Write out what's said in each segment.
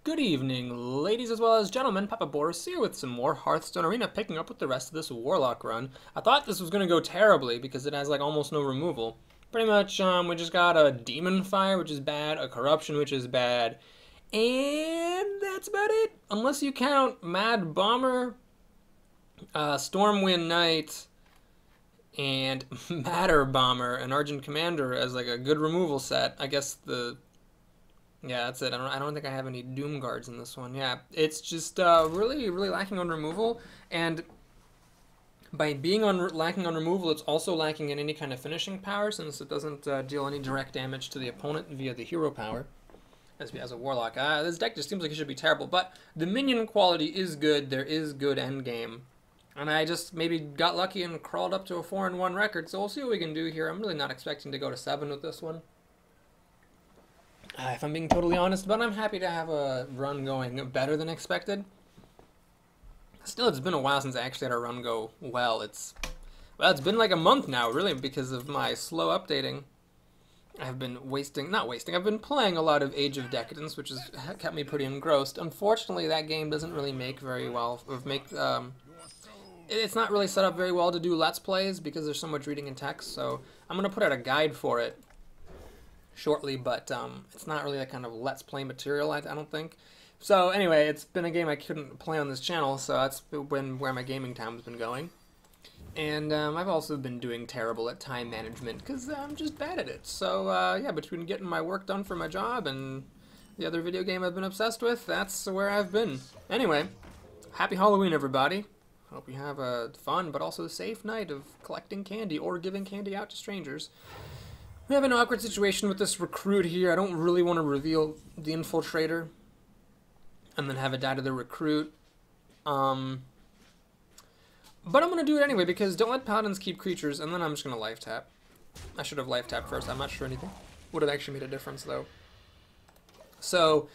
Good evening, ladies as well as gentlemen. Papa Boris here with some more Hearthstone Arena, picking up with the rest of this Warlock run. I thought this was going to go terribly because it has like almost no removal. Pretty much, we just got a Demon Fire, which is bad, a Corruption, which is bad, and that's about it. Unless you count Mad Bomber, Stormwind Knight, and Matter Bomber and Argent Commander as like a good removal set. I guess yeah, that's it. I don't think I have any Doom Guards in this one. Yeah, it's just really lacking on removal, and by being lacking on removal, it's also lacking in any kind of finishing power since it doesn't deal any direct damage to the opponent via the hero power. As a Warlock, this deck just seems like it should be terrible, but the minion quality is good. There is good end game, and I just maybe got lucky and crawled up to a 4-1 record. So we'll see what we can do here. I'm really not expecting to go to 7 with this one. If I'm being totally honest, but I'm happy to have a run going better than expected. Still, it's been a while since I actually had a run go well. It's been like a month now, really, because of my slow updating. I've been I've been playing a lot of Age of Decadence, which has kept me pretty engrossed. Unfortunately, that game doesn't really make very well, it's not really set up very well to do Let's Plays because there's so much reading and text, so I'm going to put out a guide for it shortly, but it's not really that kind of Let's Play material, I don't think. So anyway, it's been a game I couldn't play on this channel, so that's where my gaming time has been going. And I've also been doing terrible at time management because I'm just bad at it. So yeah, between getting my work done for my job and the other video game I've been obsessed with, that's where I've been. Anyway, happy Halloween, everybody. Hope you have a fun but also safe night of collecting candy or giving candy out to strangers. We have an awkward situation with this recruit here. I don't really want to reveal the infiltrator and then have it die to the recruit. But I'm going to do it anyway because don't let paladins keep creatures, and then I'm just going to life tap. I should have life tapped first. I'm not sure anything would have actually made a difference though. So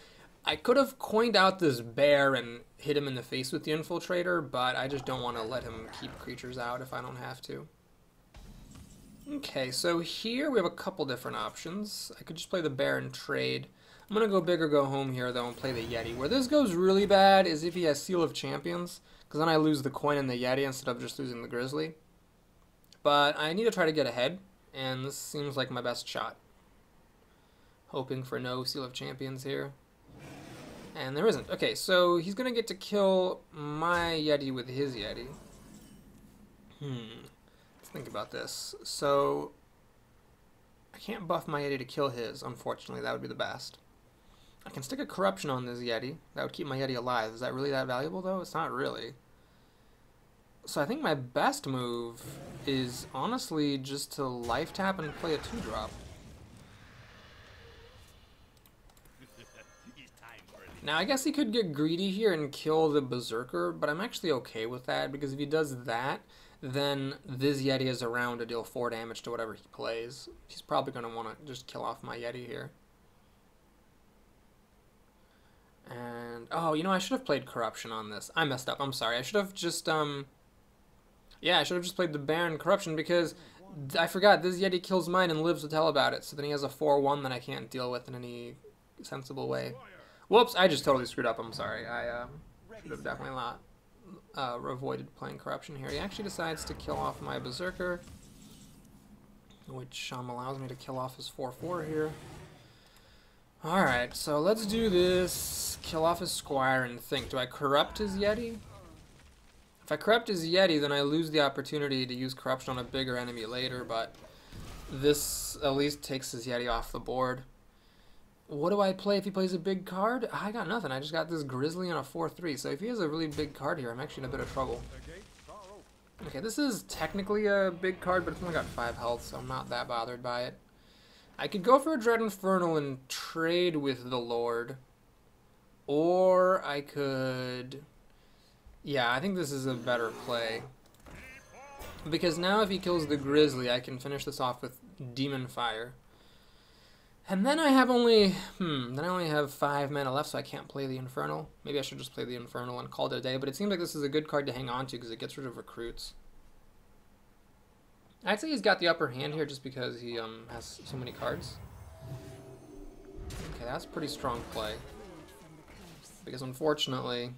I could have coined out this bear and hit him in the face with the infiltrator, but I just don't want to let him keep creatures out if I don't have to. Okay, so here we have a couple different options. I could just play the bear and trade. I'm going to go big or go home here, though, and play the Yeti. Where this goes really bad is if he has Seal of Champions, because then I lose the coin and the Yeti instead of just losing the Grizzly. But I need to try to get ahead, and this seems like my best shot. Hoping for no Seal of Champions here. And there isn't. Okay, so he's going to get to kill my Yeti with his Yeti. Think about this. So I can't buff my Yeti to kill his, unfortunately. That would be the best. I can stick a Corruption on this Yeti. That would keep my Yeti alive. Is that really that valuable, though? It's not really. So I think my best move is honestly just to life tap and play a 2-drop. Now I guess he could get greedy here and kill the Berserker, but I'm actually okay with that because if he does that, then this Yeti is around to deal 4 damage to whatever he plays. He's probably going to want to just kill off my Yeti here. And, oh, you know, I should have played Corruption on this. I messed up. I'm sorry. I should have just, yeah, I should have just played the Baron Corruption because I forgot this Yeti kills mine and lives to tell about it. So then he has a 4-1 that I can't deal with in any sensible way. Whoops, I just totally screwed up. I'm sorry. I should have definitely not avoided playing Corruption here. He actually decides to kill off my Berserker, which allows me to kill off his 4-4 here. Alright, so let's do this. Kill off his Squire and think. Do I corrupt his Yeti? If I corrupt his Yeti, then I lose the opportunity to use Corruption on a bigger enemy later, but this at least takes his Yeti off the board. What do I play if he plays a big card? I got nothing. I just got this Grizzly on a 4-3. So if he has a really big card here, I'm actually in a bit of trouble. Okay, this is technically a big card, but it's only got 5 health, so I'm not that bothered by it. I could go for a Dread Infernal and trade with the Lord. Or I could... Yeah, I think this is a better play. Because now if he kills the Grizzly, I can finish this off with Demon Fire. And then I have only, then I only have 5 mana left, so I can't play the Infernal. Maybe I should just play the Infernal and call it a day, but it seems like this is a good card to hang on to because it gets rid of recruits. I'd say he's got the upper hand here just because he has so many cards. Okay, that's a pretty strong play. because unfortunately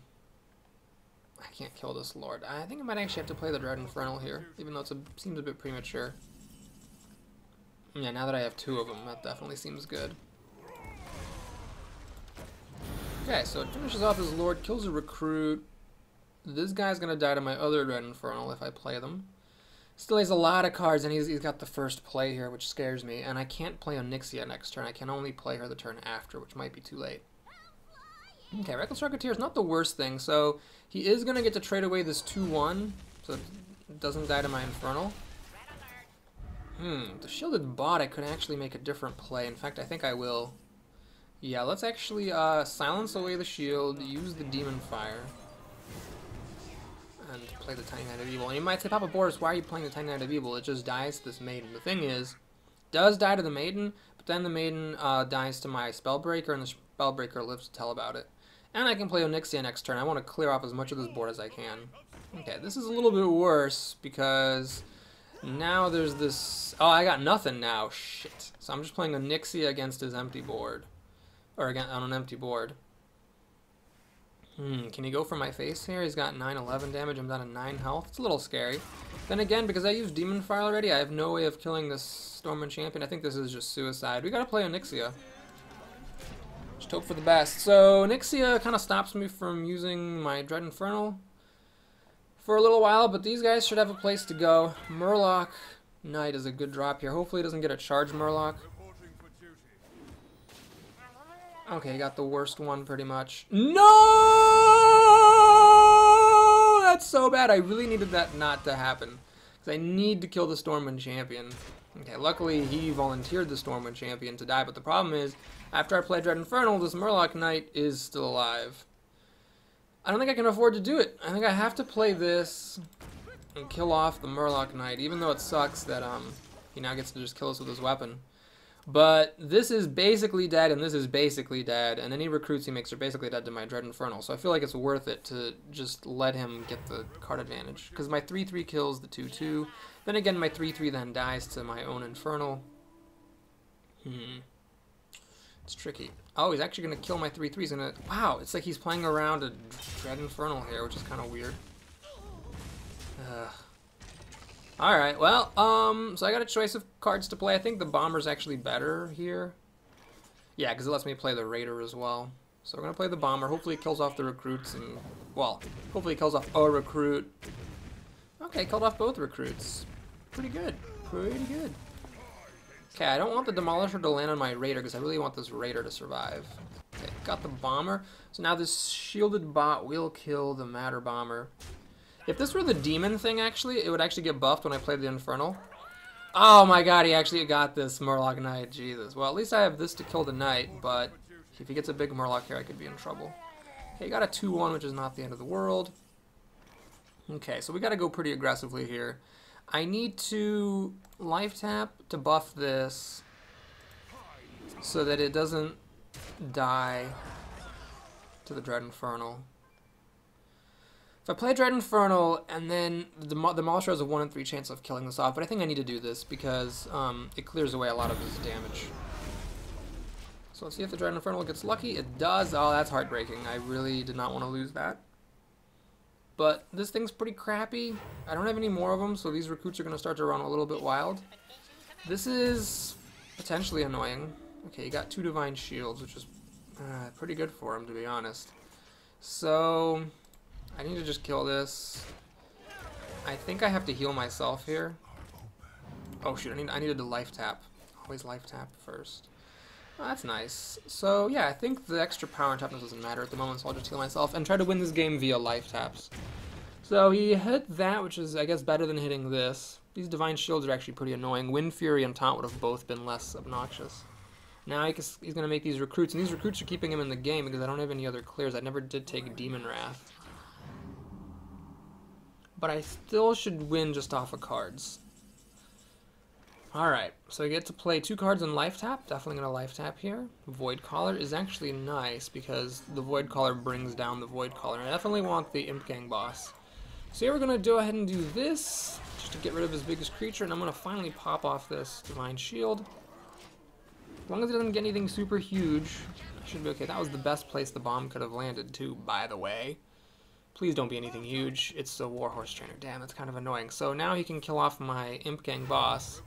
I can't kill this Lord. I think I might actually have to play the Dread Infernal here, even though it seems a bit premature. Yeah, now that I have two of them, that definitely seems good. Okay, so it finishes off his Lord, kills a recruit. This guy's gonna die to my other Dread Infernal if I play them. Still has a lot of cards, and he's got the first play here, which scares me. And I can't play Onyxia next turn. I can only play her the turn after, which might be too late. Okay, Reckless Rocketeer is not the worst thing. So he is going to get to trade away this 2-1, so it doesn't die to my Infernal. The Shielded Bot, I could actually make a different play. In fact, I think I will. Yeah, let's actually silence away the shield, use the Demon Fire, and play the Tiny Knight of Evil. And you might say, Papa Boris, why are you playing the Tiny Knight of Evil? It just dies to this Maiden. The thing is, it does die to the Maiden, but then the Maiden dies to my Spellbreaker, and the Spellbreaker lives to tell about it. And I can play Onyxia next turn. I want to clear off as much of this board as I can. Okay, this is a little bit worse, because now there's this... Oh, I got nothing now. Shit. So I'm just playing Onyxia against his empty board. Or again, on an empty board. Can he go for my face here? He's got 9-11 damage. I'm down to 9 health. It's a little scary. Then again, because I used Demon Fire already, I have no way of killing this Stormwind Champion. I think this is just suicide. We gotta play Onyxia. Just hope for the best. So Onyxia kind of stops me from using my Dread Infernal for a little while, but these guys should have a place to go. Murloc Knight is a good drop here. Hopefully he doesn't get a charged Murloc. Okay, he got the worst one pretty much. No! That's so bad. I really needed that not to happen, because I need to kill the Stormwind Champion. Okay, luckily he volunteered the Stormwind Champion to die, but the problem is, after I play Dread Infernal, this Murloc Knight is still alive. I don't think I can afford to do it. I think I have to play this and kill off the Murloc Knight, even though it sucks that he now gets to just kill us with his weapon. But this is basically dead, and this is basically dead, and any recruits he makes are basically dead to my Dread Infernal, so I feel like it's worth it to just let him get the card advantage. Because my 3-3 kills the 2-2, then again my 3-3 then dies to my own Infernal. It's tricky. Oh, he's actually going to kill my 3-3. He's going to... Wow, it's like he's playing around a Dread Infernal here, which is kind of weird. Alright, well, so I got a choice of cards to play. I think the Bomber's actually better here. Yeah, because it lets me play the Raider as well. So we're going to play the Bomber. Hopefully it kills off the recruits and... Well, hopefully it kills off a recruit. Okay, killed off both recruits. Pretty good. Pretty good. Okay, I don't want the Demolisher to land on my Raider because I really want this Raider to survive. Okay, got the Bomber. So now this Shielded Bot will kill the Matter Bomber. If this were the Demon thing, actually, it would actually get buffed when I played the Infernal. Oh my god, he actually got this Murloc Knight. Jesus. Well, at least I have this to kill the Knight, but if he gets a big Murloc here, I could be in trouble. Okay, he got a 2-1, which is not the end of the world. Okay, so we got to go pretty aggressively here. I need to life tap to buff this so that it doesn't die to the Dread Infernal. If I play Dread Infernal, and then the Demolisher has a 1 in 3 chance of killing this off, but I think I need to do this because it clears away a lot of his damage. So let's see if the Dread Infernal gets lucky. It does. Oh, that's heartbreaking. I really did not want to lose that. But this thing's pretty crappy. I don't have any more of them, so these recruits are going to start to run a little bit wild. This is potentially annoying. Okay, he got 2 Divine Shields, which is pretty good for him, to be honest. So I need to just kill this. I think I have to heal myself here. Oh shoot, I needed to life tap. Always life tap first. Oh, that's nice. So yeah, I think the extra power and toughness doesn't matter at the moment, so I'll just heal myself and try to win this game via life taps. So he hit that, which is, I guess, better than hitting this. These Divine Shields are actually pretty annoying. Wind Fury and Taunt would have both been less obnoxious. Now he's going to make these recruits, and these recruits are keeping him in the game because I don't have any other clears. I never did take Demon Wrath. But I still should win just off of cards. Alright, so I get to play 2 cards in life tap. Definitely going to life tap here. Void Caller is actually nice because the Void Caller brings down the Void Caller. I definitely want the Imp Gang boss. So here we're going to go ahead and do this just to get rid of his biggest creature, and I'm going to finally pop off this Divine Shield. As long as it doesn't get anything super huge, I Should be okay. That was the best place the bomb could have landed, too, by the way. Please don't be anything huge. It's the Warhorse Trainer. Damn, that's kind of annoying. So now he can kill off my Imp Gang boss.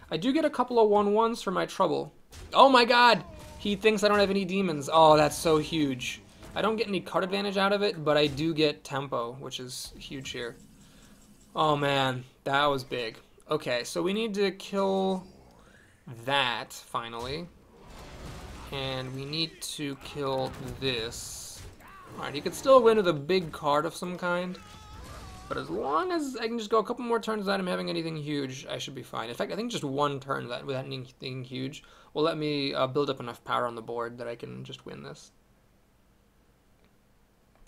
I do get a couple of 1/1s for my trouble. Oh my god! He thinks I don't have any demons. Oh, that's so huge. I don't get any card advantage out of it, but I do get tempo, which is huge here. Oh man, that was big. Okay, so we need to kill that, finally. And we need to kill this. Alright, he could still win with a big card of some kind. But as long as I can just go a couple more turns without him having anything huge, I should be fine. In fact, I think just one turn without anything huge will let me build up enough power on the board that I can just win this.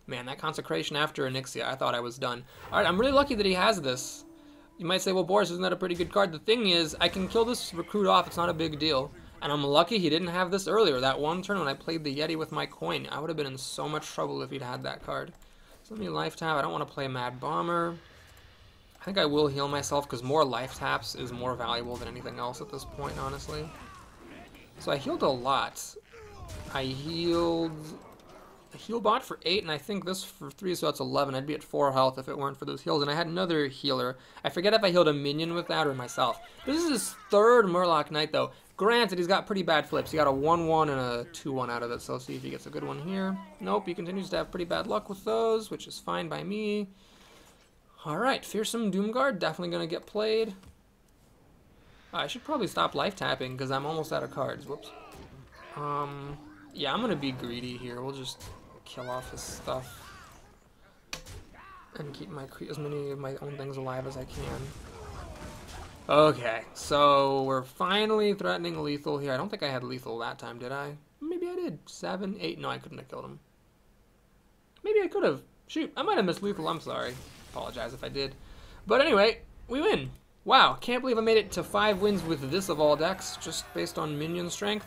Man, that Consecration after Onyxia, I thought I was done. Alright, I'm really lucky that he has this. You might say, well, Boris, isn't that a pretty good card? The thing is, I can kill this recruit off. It's not a big deal. And I'm lucky he didn't have this earlier. That one turn when I played the Yeti with my coin, I would have been in so much trouble if he'd had that card. So let me life tap. I don't want to play Mad Bomber. I think I will heal myself because more life taps is more valuable than anything else at this point, honestly. So I healed a lot. I healed a heal bot for 8, and I think this for 3, so that's 11. I'd be at 4 health if it weren't for those heals. And I had another healer. I forget if I healed a minion with that or myself. This is his 3rd Murloc Knight, though. Granted, he's got pretty bad flips. He got a 1/1 and a 2/1 out of it, so let's see if he gets a good one here. Nope, he continues to have pretty bad luck with those, which is fine by me. Alright, Fearsome Doomguard, definitely going to get played. I should probably stop life tapping, because I'm almost out of cards. Whoops. Yeah, I'm going to be greedy here. We'll just kill off his stuff. And keep as many of my own things alive as I can. Okay, so we're finally threatening lethal here. I don't think I had lethal that time, did I? Maybe I did. 7, 8. No, I couldn't have killed him. Maybe I could have. Shoot, I might have missed lethal. I'm sorry. Apologize if I did. But anyway, we win. Wow, can't believe I made it to 5 wins with this of all decks, just based on minion strength.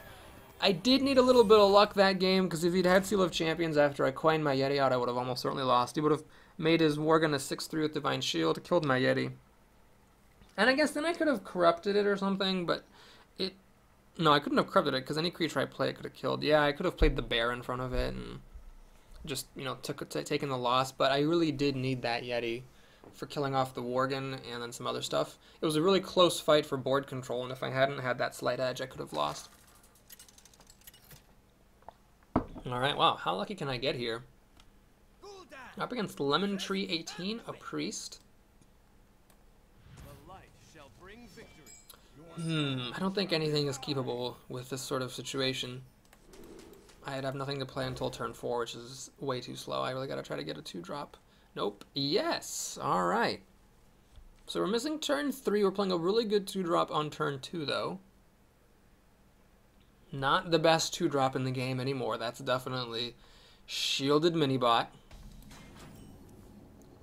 I did need a little bit of luck that game, because if he'd had Seal of Champions after I coined my Yeti out, I would have almost certainly lost. He would have made his Worgen a 6/3 with Divine Shield, killed my Yeti. And I guess then I could have corrupted it or something, but it... No, I couldn't have corrupted it, because any creature I play it could have killed. Yeah, I could have played the bear in front of it and just, you know, taken the loss, but I really did need that Yeti for killing off the Worgen and then some other stuff. It was a really close fight for board control, and if I hadn't had that slight edge, I could have lost. Alright, wow, how lucky can I get here? Up against Lemon Tree 18, a priest. I don't think anything is keepable with this sort of situation. I'd have nothing to play until turn 4, which is way too slow. I really gotta try to get a 2-drop. Nope. Yes! Alright. So we're missing turn 3. We're playing a really good 2-drop on turn 2, though. Not the best 2-drop in the game anymore. That's definitely Shielded Minibot.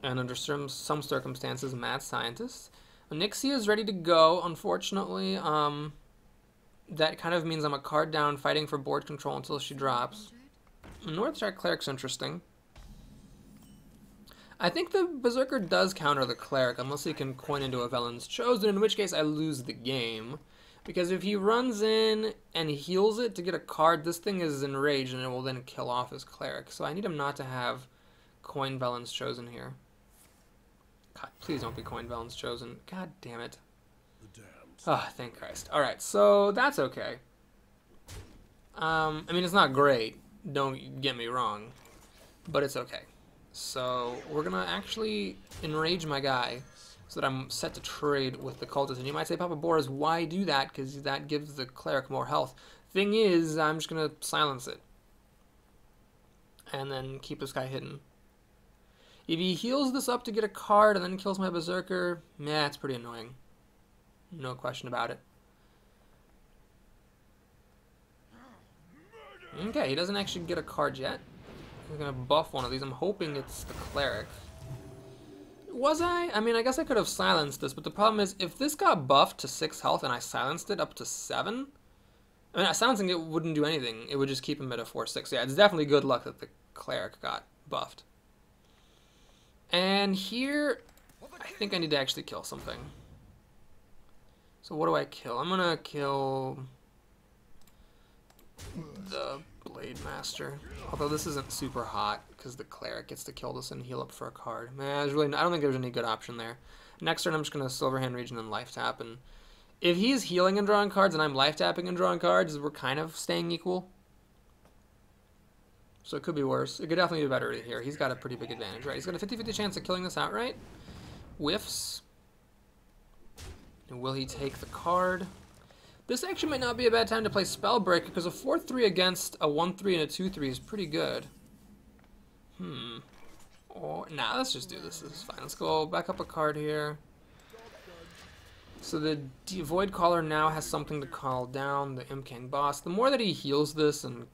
And under some circumstances, Mad Scientist. Onyxia is ready to go. Unfortunately, that kind of means I'm a card down fighting for board control until she drops. Northstar Cleric's interesting. I think the Berserker does counter the Cleric unless he can coin into a Velen's Chosen, in which case I lose the game. Because if he runs in and heals it to get a card, this thing is enraged and it will then kill off his Cleric. So I need him not to have coin Velen's Chosen here. God, please don't be coin Velen's Chosen. God damn it. Ah, oh, thank Christ. Alright, so that's okay. I mean, it's not great. Don't get me wrong. But it's okay. So we're going to actually enrage my guy so that I'm set to trade with the cultist. And you might say, Papa Boris, why do that? Because that gives the cleric more health. Thing is, I'm just going to silence it. And then keep this guy hidden. If he heals this up to get a card and then kills my Berserker, yeah, it's pretty annoying. No question about it. Okay, he doesn't actually get a card yet. I'm going to buff one of these. I'm hoping it's the Cleric. Was I? I mean, I guess I could have silenced this, but the problem is, if this got buffed to 6 health and I silenced it up to 7, I mean, silencing it wouldn't do anything. It would just keep him at a 4/6. Yeah, it's definitely good luck that the Cleric got buffed. And here, I think I need to actually kill something. So what do I kill? I'm going to kill the Blade Master. Although this isn't super hot because the Cleric gets to kill this and heal up for a card. Man, I don't think there's any good option there. Next turn, I'm just going to Silverhand Region and Life Tap. And if he's healing and drawing cards and I'm Life Tapping and drawing cards, we're kind of staying equal. So it could be worse. It could definitely be better here. He's got a pretty big advantage, right? He's got a 50-50 chance of killing this outright. Whiffs. And will he take the card? This actually might not be a bad time to play Spellbreaker, because a 4-3 against a 1-3 and a 2-3 is pretty good. Oh, nah, let's just do this. This is fine. Let's go back up a card here. So the Void Caller now has something to call down the Imp King Boss. The more that he heals this and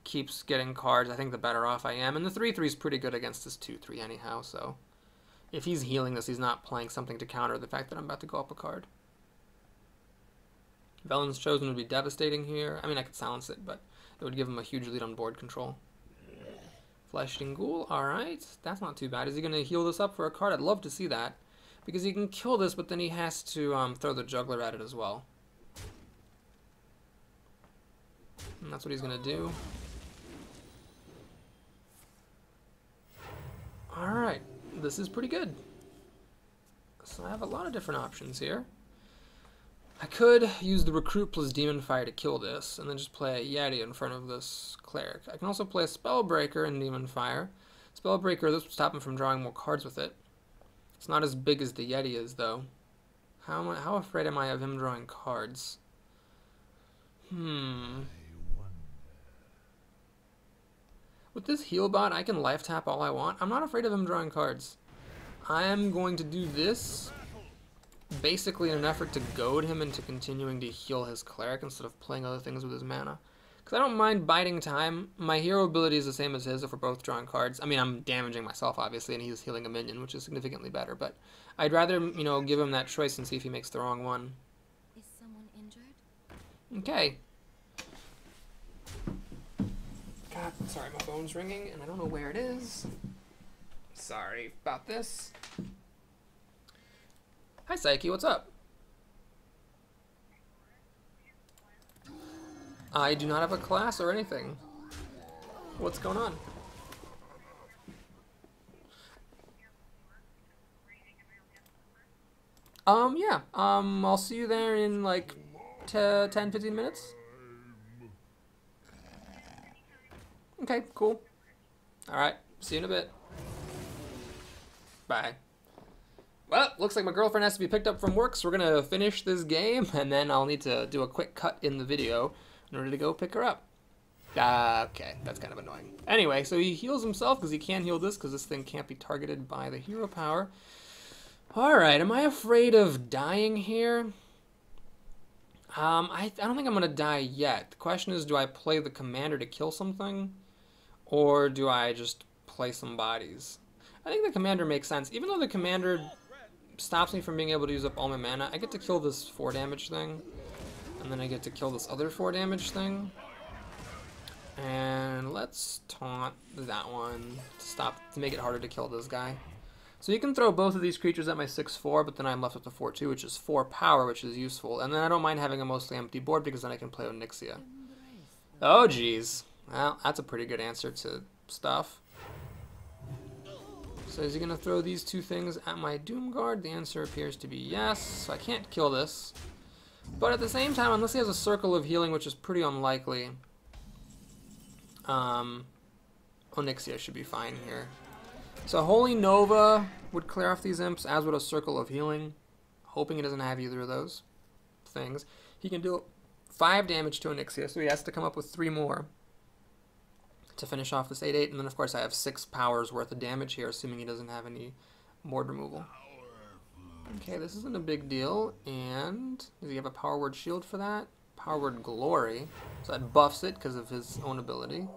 keeps getting cards, I think the better off I am. And the 3-3 is pretty good against this 2-3 anyhow, so if he's healing this, he's not playing something to counter the fact that I'm about to go up a card. Velen's Chosen would be devastating here. I mean, I could silence it, but it would give him a huge lead on board control. Flesh-Eating Ghoul, alright. That's not too bad. Is he going to heal this up for a card? I'd love to see that. Because he can kill this, but then he has to throw the Juggler at it as well. And that's what he's going to do. Alright. This is pretty good. So I have a lot of different options here. I could use the Recruit plus Demon Fire to kill this, and then just play a Yeti in front of this Cleric. I can also play a Spellbreaker and Demon Fire. Spellbreaker, this would stop him from drawing more cards with it. It's not as big as the Yeti is, though. How afraid am I of him drawing cards? With this heal bot, I can life tap all I want. I'm not afraid of him drawing cards. I am going to do this basically in an effort to goad him into continuing to heal his Cleric instead of playing other things with his mana. Because I don't mind biding time. My hero ability is the same as his if we're both drawing cards. I mean, I'm damaging myself, obviously, and he's healing a minion, which is significantly better. But I'd rather, you know, give him that choice and see if he makes the wrong one. Is someone injured? Okay. God, sorry, my phone's ringing, and I don't know where it is. Sorry about this. Hi, Psyche, what's up? I do not have a class or anything. What's going on? Yeah. I'll see you there in like 10, 15 minutes. Okay, cool. Alright, see you in a bit. Bye. Well, looks like my girlfriend has to be picked up from work, so we're gonna finish this game, and then I'll need to do a quick cut in the video in order to go pick her up. Okay, that's kind of annoying. Anyway, so he heals himself because he can't heal this because this thing can't be targeted by the hero power. Alright, am I afraid of dying here? I don't think I'm gonna die yet. The question is, do I play the commander to kill something? Or do I just play some bodies? I think the commander makes sense. Even though the commander stops me from being able to use up all my mana, I get to kill this 4 damage thing. And then I get to kill this other 4 damage thing. And let's taunt that one to make it harder to kill this guy. So you can throw both of these creatures at my 6-4, but then I'm left with the 4-2, which is 4 power, which is useful. And then I don't mind having a mostly empty board because then I can play Onyxia. Oh, geez. Well, that's a pretty good answer to stuff. So is he going to throw these 2 things at my Doomguard? The answer appears to be yes. So I can't kill this. But at the same time, unless he has a Circle of Healing, which is pretty unlikely, Onyxia should be fine here. So Holy Nova would clear off these imps, as would a Circle of Healing. Hoping he doesn't have either of those things. He can do 5 damage to Onyxia, so he has to come up with 3 more to finish off this 8-8. And then, of course, I have 6 powers worth of damage here, assuming he doesn't have any board removal. Okay, this isn't a big deal. And does he have a Power Word Shield for that? Power Word Glory. So that buffs it because of his own ability.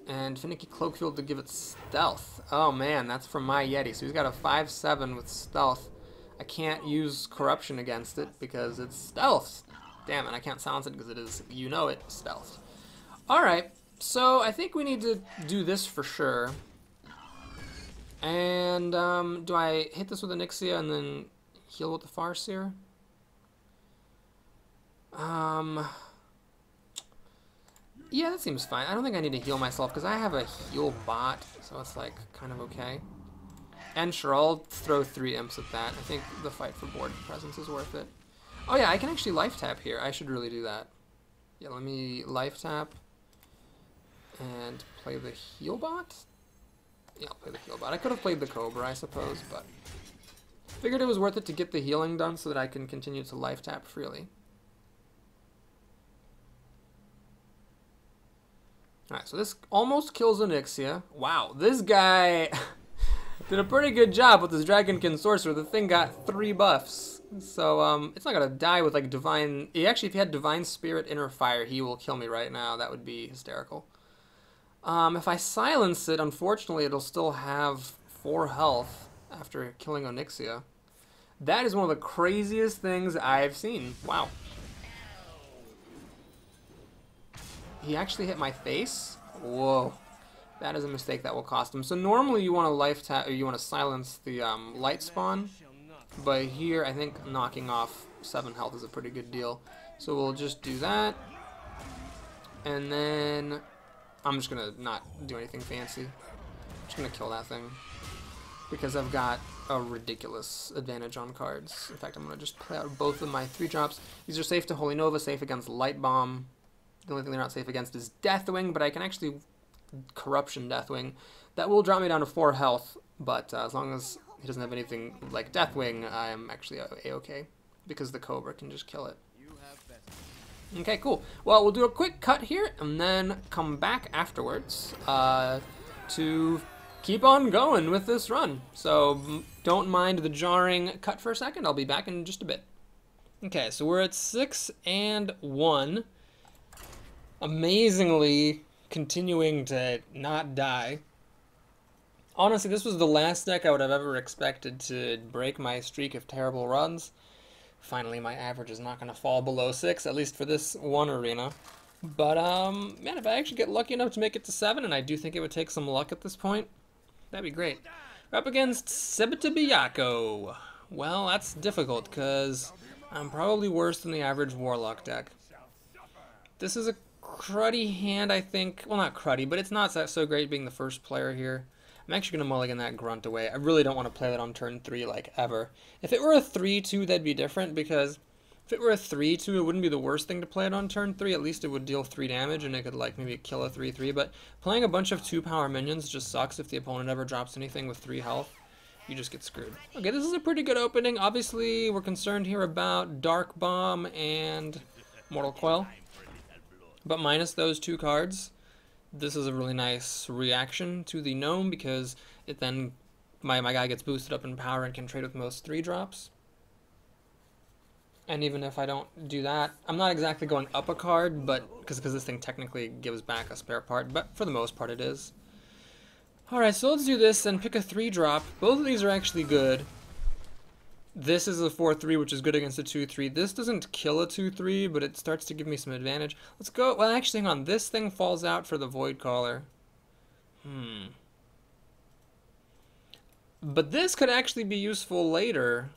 And Finicky Cloakfield to give it stealth. Oh man, that's from my Yeti. So he's got a 5-7 with stealth. I can't use corruption against it because it's stealth. Damn it, I can't silence it because it is, you know it, stealth. Alright, so I think we need to do this for sure. And do I hit this with Onyxia and then heal with the Farseer? Yeah, that seems fine. I don't think I need to heal myself because I have a heal bot, so it's like kind of okay. And sure, I'll throw 3 imps at that. I think the fight for board presence is worth it. Oh yeah, I can actually life tap here. I should really do that. Yeah, let me life tap and play the heal bot. Yeah, I'll play the heal bot. I could have played the Cobra, I suppose, but figured it was worth it to get the healing done so that I can continue to life tap freely. Alright, so this almost kills Onyxia. Wow, this guy did a pretty good job with this Dragonkin Sorcerer. The thing got 3 buffs. So, it's not gonna die with, like, Divine... Actually, if he had Divine Spirit, Inner Fire, he will kill me right now. That would be hysterical. If I silence it, unfortunately, it'll still have 4 health after killing Onyxia. That is one of the craziest things I've seen. Wow. He actually hit my face? Whoa. That is a mistake that will cost him. So normally you want to life tap, or you want to silence the light spawn. But here, I think knocking off 7 health is a pretty good deal. So we'll just do that. And then I'm just going to not do anything fancy. I'm just going to kill that thing. Because I've got a ridiculous advantage on cards. In fact, I'm going to just play out both of my 3 drops. These are safe to Holy Nova, safe against Light Bomb. The only thing they're not safe against is Deathwing, but I can actually Corruption Deathwing. That will drop me down to 4 health, but as long as he doesn't have anything like Deathwing, I'm actually a-okay, because the Cobra can just kill it. Okay, cool. Well, we'll do a quick cut here, and then come back afterwards to keep on going with this run. So don't mind the jarring cut for a second. I'll be back in just a bit. Okay, so we're at 6-1. Amazingly continuing to not die. Honestly, this was the last deck I would have ever expected to break my streak of terrible runs. Finally, my average is not going to fall below 6, at least for this one arena. But, man, if I actually get lucky enough to make it to 7, and I do think it would take some luck at this point, that'd be great. We're up against Sebitabiako. Well, that's difficult, because I'm probably worse than the average Warlock deck. This is a cruddy hand, I think. Well, not cruddy, but it's not so great being the first player here. I'm actually going to mulligan that Grunt away. I really don't want to play that on turn 3, like, ever. If it were a 3-2, that'd be different, because if it were a 3-2, it wouldn't be the worst thing to play it on turn 3. At least it would deal 3 damage, and it could, like, maybe kill a 3-3. But playing a bunch of 2-power minions just sucks if the opponent ever drops anything with 3 health. You just get screwed. Okay, this is a pretty good opening. Obviously, we're concerned here about Dark Bomb and Mortal Coil. But minus those 2 cards, this is a really nice reaction to the Gnome, because it then, my guy gets boosted up in power and can trade with most 3 drops. And even if I don't do that, I'm not exactly going up a card, but because this thing technically gives back a spare part, but for the most part it is. Alright, so let's do this and pick a 3-drop. Both of these are actually good. This is a 4-3, which is good against a 2-3. This doesn't kill a 2-3, but it starts to give me some advantage. Let's go. Well, actually, hang on. This thing falls out for the Void Caller. But this could actually be useful later.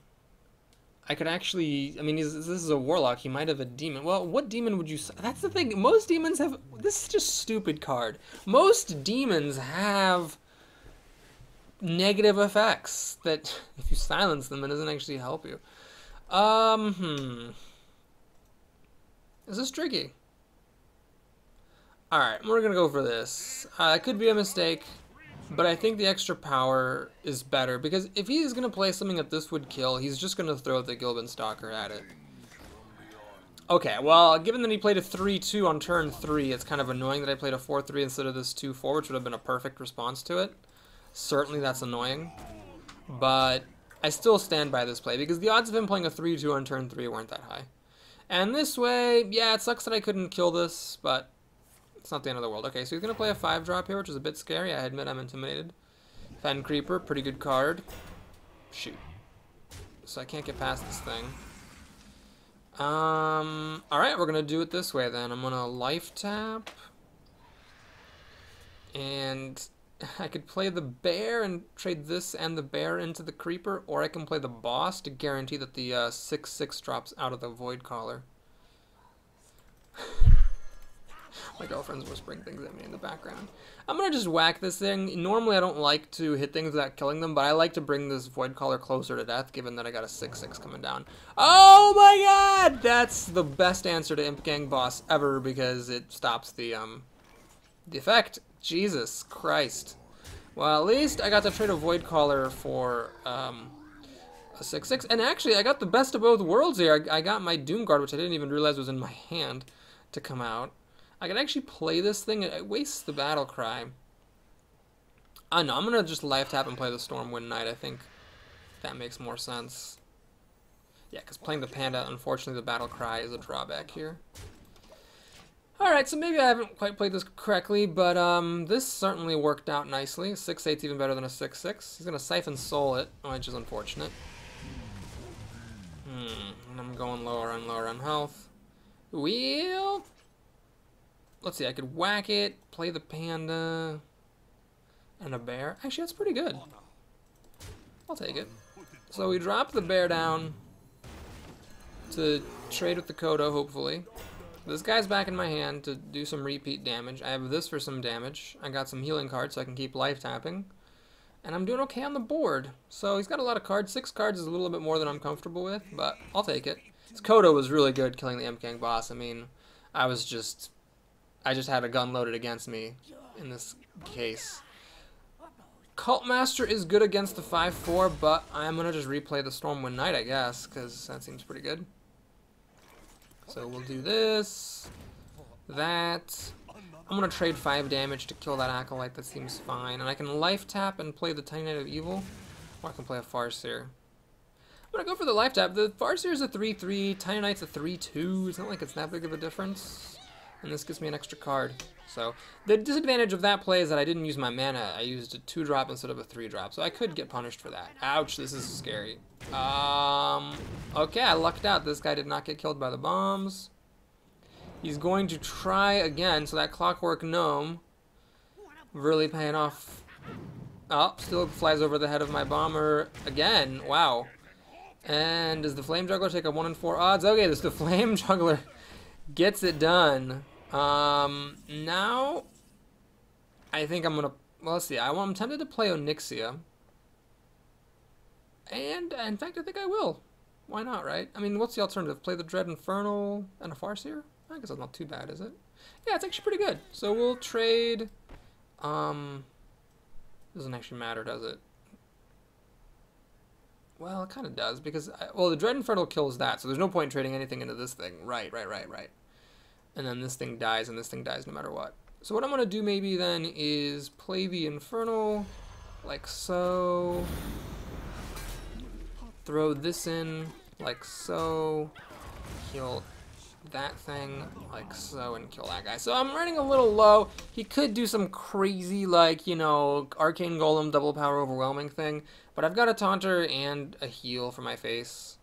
I could actually... I mean, this is a Warlock. He might have a Demon. Well, what Demon would you... That's the thing. Most Demons have... This is just a stupid card. Most Demons have negative effects that if you silence them, it doesn't actually help you. This is tricky. Alright, we're gonna go for this. It could be a mistake, but I think the extra power is better, because if he's gonna play something that this would kill, he's just gonna throw the Gilbin Stalker at it. Okay, well, given that he played a 3-2 on turn 3, it's kind of annoying that I played a 4-3 instead of this 2-4, which would have been a perfect response to it. Certainly that's annoying, but I still stand by this play, because the odds of him playing a 3-2 on turn 3 weren't that high. And this way, yeah, it sucks that I couldn't kill this, but it's not the end of the world. Okay, so he's going to play a 5-drop here, which is a bit scary. I admit I'm intimidated. Fen Creeper, pretty good card. Shoot. So I can't get past this thing. Alright, we're going to do it this way then. I'm going to life tap. And I could play the bear and trade this and the bear into the creeper, or I can play the boss to guarantee that the 6/6 drops out of the Void Caller. My girlfriend's whispering things at me in the background. I'm gonna just whack this thing. Normally I don't like to hit things without killing them, but I like to bring this Void Caller closer to death, given that I got a 6/6 coming down. Oh my god! That's the best answer to Imp Gang Boss ever, because it stops the effect. Jesus Christ. Well, at least I got to trade a Void Caller for a 6/6. And actually, I got the best of both worlds here. I got my Doom Guard, which I didn't even realize was in my hand, to come out. I can actually play this thing. It wastes the Battle Cry. I know, I'm going to just life tap and play the Stormwind Knight. I think that makes more sense. Yeah, because playing the Panda, unfortunately, the Battle Cry is a drawback here. Alright, so maybe I haven't quite played this correctly, but this certainly worked out nicely. 6/8's even better than a 6/6. He's going to Siphon Soul it, which is unfortunate. And I'm going lower and lower on health. Well, let's see, I could whack it, play the Panda, and a bear. Actually, that's pretty good. I'll take it. So we drop the bear down to trade with the Kodo, hopefully. This guy's back in my hand to do some repeat damage. I have this for some damage. I got some healing cards so I can keep life tapping. And I'm doing okay on the board. So he's got a lot of cards. 6 cards is a little bit more than I'm comfortable with, but I'll take it. His Kodo was really good killing the Imp Gang boss. I mean, I just had a gun loaded against me in this case. Cult Master is good against the 5/4, but I'm going to just replay the Stormwind Knight, I guess, because that seems pretty good. So we'll do this, that. I'm going to trade 5 damage to kill that Acolyte. That seems fine. And I can life tap and play the Tiny Knight of Evil, or I can play a Farseer. I'm going to go for the life tap. The Farseer is a 3/3, Tiny Knight's a 3/2. It's not like it's that big of a difference. And this gives me an extra card. So the disadvantage of that play is that I didn't use my mana. I used a 2-drop instead of a 3-drop. So I could get punished for that. Ouch, this is scary. Okay, I lucked out. This guy did not get killed by the bombs. He's going to try again, so that Clockwork Gnome really paying off. Oh, still flies over the head of my bomber again. Wow. And does the Flame Juggler take a 1 in 4 odds? Okay, the Flame Juggler gets it done. Now, I think I'm going to, well, let's see. I'm tempted to play Onyxia. And, in fact, I think I will. Why not, right? I mean, what's the alternative? Play the Dread Infernal and a Farseer? I guess that's not too bad, is it? Yeah, it's actually pretty good. So we'll trade, doesn't actually matter, does it? Well, it kind of does, because, well, the Dread Infernal kills that, so there's no point in trading anything into this thing. Right. And then this thing dies, and this thing dies no matter what. So what I'm going to do maybe then is play the Infernal, like so. Throw this in, like so. Kill that thing, like so, and kill that guy. So I'm running a little low. He could do some crazy, like, you know, Arcane Golem, double power overwhelming thing. But I've got a Taunter and a heal for my face.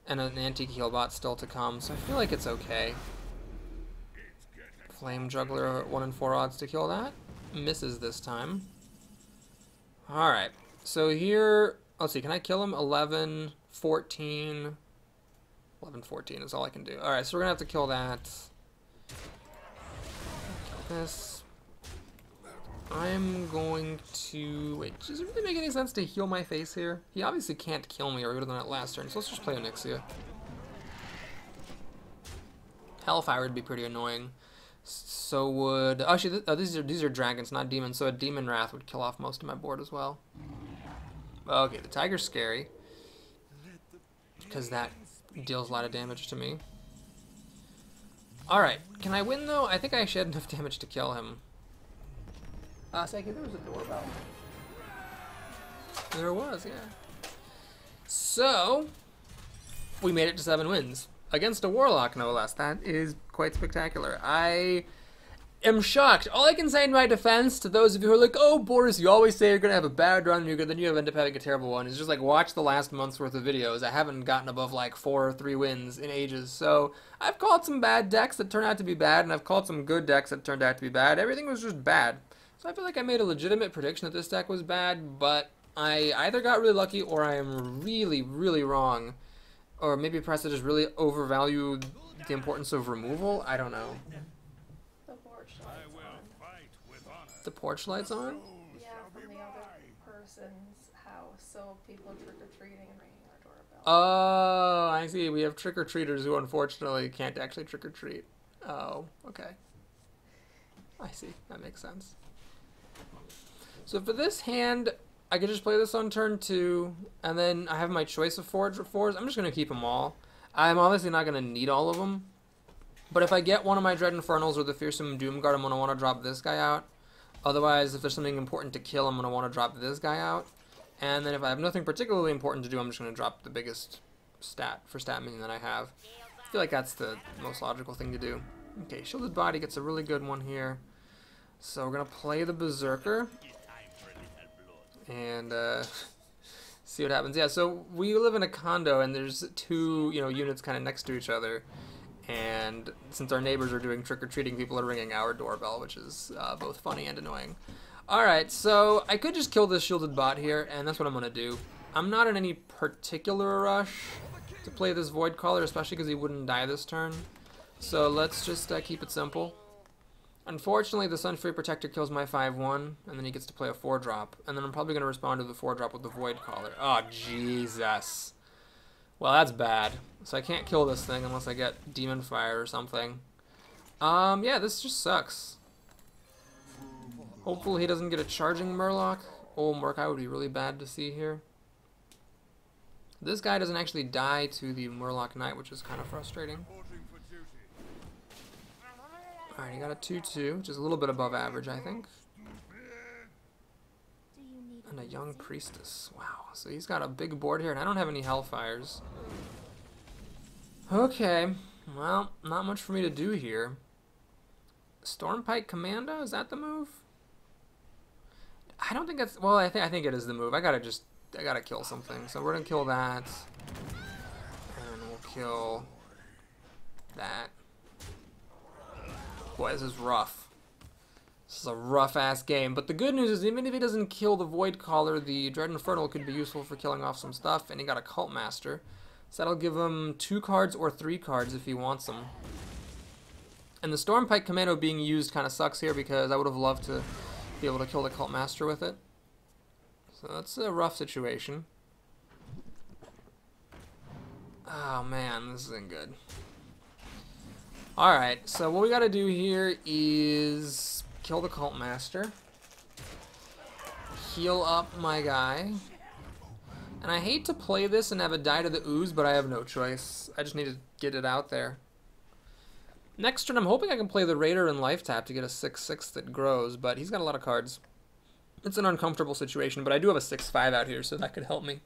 And an Antique Heal Bot still to come, so I feel like it's okay. Flame Juggler, 1 in 4 odds to kill that. Misses this time. Alright, so here, let's see, can I kill him? 11, 14... 11, 14 is all I can do. Alright, so we're going to have to kill that. Kill this. I'm going to... Wait, does it really make any sense to heal my face here? He obviously can't kill me, or he would have done it last turn, so let's just play Onyxia. Hellfire would be pretty annoying. So would... Oh, actually, these are dragons, not demons, so a Demon Wrath would kill off most of my board as well. Okay, the Tiger's scary, because that deals a lot of damage to me. Alright, can I win though? I think I actually had enough damage to kill him. Saki, there was a doorbell. There was, yeah. So, we made it to 7 wins. Against a Warlock, no less. That is quite spectacular. I am shocked. All I can say in my defense to those of you who are like, oh, Boris, you always say you're going to have a bad run, and then you end up having a terrible one, is just like, watch the last month's worth of videos. I haven't gotten above like 4 or 3 wins in ages. So I've called some bad decks that turned out to be bad, and I've called some good decks that turned out to be bad. Everything was just bad. So I feel like I made a legitimate prediction that this deck was bad, but I either got really lucky or I am really, really wrong. Or maybe perhaps I just really overvalue the importance of removal. I don't know. the porch lights on? Yeah, from the other person's house, so people trick-or-treating and ringing our doorbell. Oh, I see. We have trick-or-treaters who unfortunately can't actually trick-or-treat. Oh, okay. I see. That makes sense. So for this hand, I could just play this on turn 2, and then I have my choice of fours. I'm just going to keep them all. I'm obviously not going to need all of them. But if I get one of my Dread Infernals or the Fearsome Doomguard, I'm going to want to drop this guy out. Otherwise, if there's something important to kill, I'm going to want to drop this guy out. And then if I have nothing particularly important to do, I'm just going to drop the biggest stat minion that I have. I feel like that's the most logical thing to do. Okay, Shielded Body gets a really good one here. So we're going to play the Berserker. And see what happens. Yeah, so we live in a condo, and there's two, units kind of next to each other. And since our neighbors are doing trick-or-treating, people are ringing our doorbell, which is both funny and annoying. Alright, so I could just kill this shielded bot here, and that's what I'm going to do. I'm not in any particular rush to play this Void Caller, especially because he wouldn't die this turn. So let's just keep it simple. Unfortunately, the Sunfury Protector kills my 5/1, and then he gets to play a 4-drop. And then I'm probably going to respond to the 4-drop with the Void Caller. Oh, Jesus. Well, that's bad. So I can't kill this thing unless I get Demon Fire or something. Yeah, this just sucks. Hopefully he doesn't get a charging Murloc. Oh, Murkai would be really bad to see here. This guy doesn't actually die to the Murloc Knight, which is kind of frustrating. Alright, he got a 2/2, which is a little bit above average, I think. And a Young Priestess. Wow, so he's got a big board here, and I don't have any Hellfires. Okay, well, not much for me to do here. Stormpike Commando, is that the move? I don't think that's, well, I think it is the move. I gotta kill something. So we're gonna kill that. And we'll kill that. Boy, this is rough. This is a rough-ass game. But the good news is, even if he doesn't kill the Void Caller, the Dread Infernal could be useful for killing off some stuff. And he got a Cult Master. So that'll give him 2 cards or 3 cards if he wants them. And the Stormpike Commando being used kind of sucks here because I would have loved to be able to kill the Cult Master with it. So that's a rough situation. Oh man, this isn't good. Alright, so what we gotta do here is kill the Cult Master. Heal up my guy. And I hate to play this and have it die to the ooze, but I have no choice. I just need to get it out there. Next turn, I'm hoping I can play the Raider and Life Tap to get a 6/6 that grows, but he's got a lot of cards. It's an uncomfortable situation, but I do have a 6/5 out here, so that could help me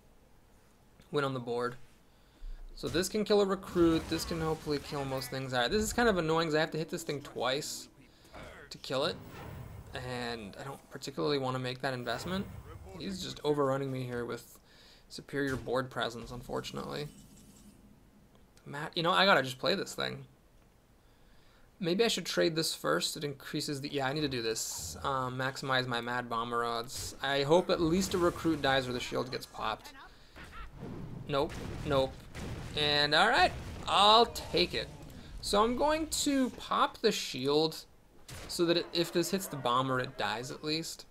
win on the board. So this can kill a recruit. This can hopefully kill most things. Alright, this is kind of annoying because I have to hit this thing twice to kill it, and I don't particularly want to make that investment. He's just overrunning me here with superior board presence, unfortunately. Matt, I gotta just play this thing. Maybe I should trade this first. It increases the... Yeah, I need to do this. Maximize my Mad Bomber odds. I hope at least a recruit dies or the shield gets popped. Nope. Nope. And alright. I'll take it. So I'm going to pop the shield so that if this hits the bomber, it dies at least.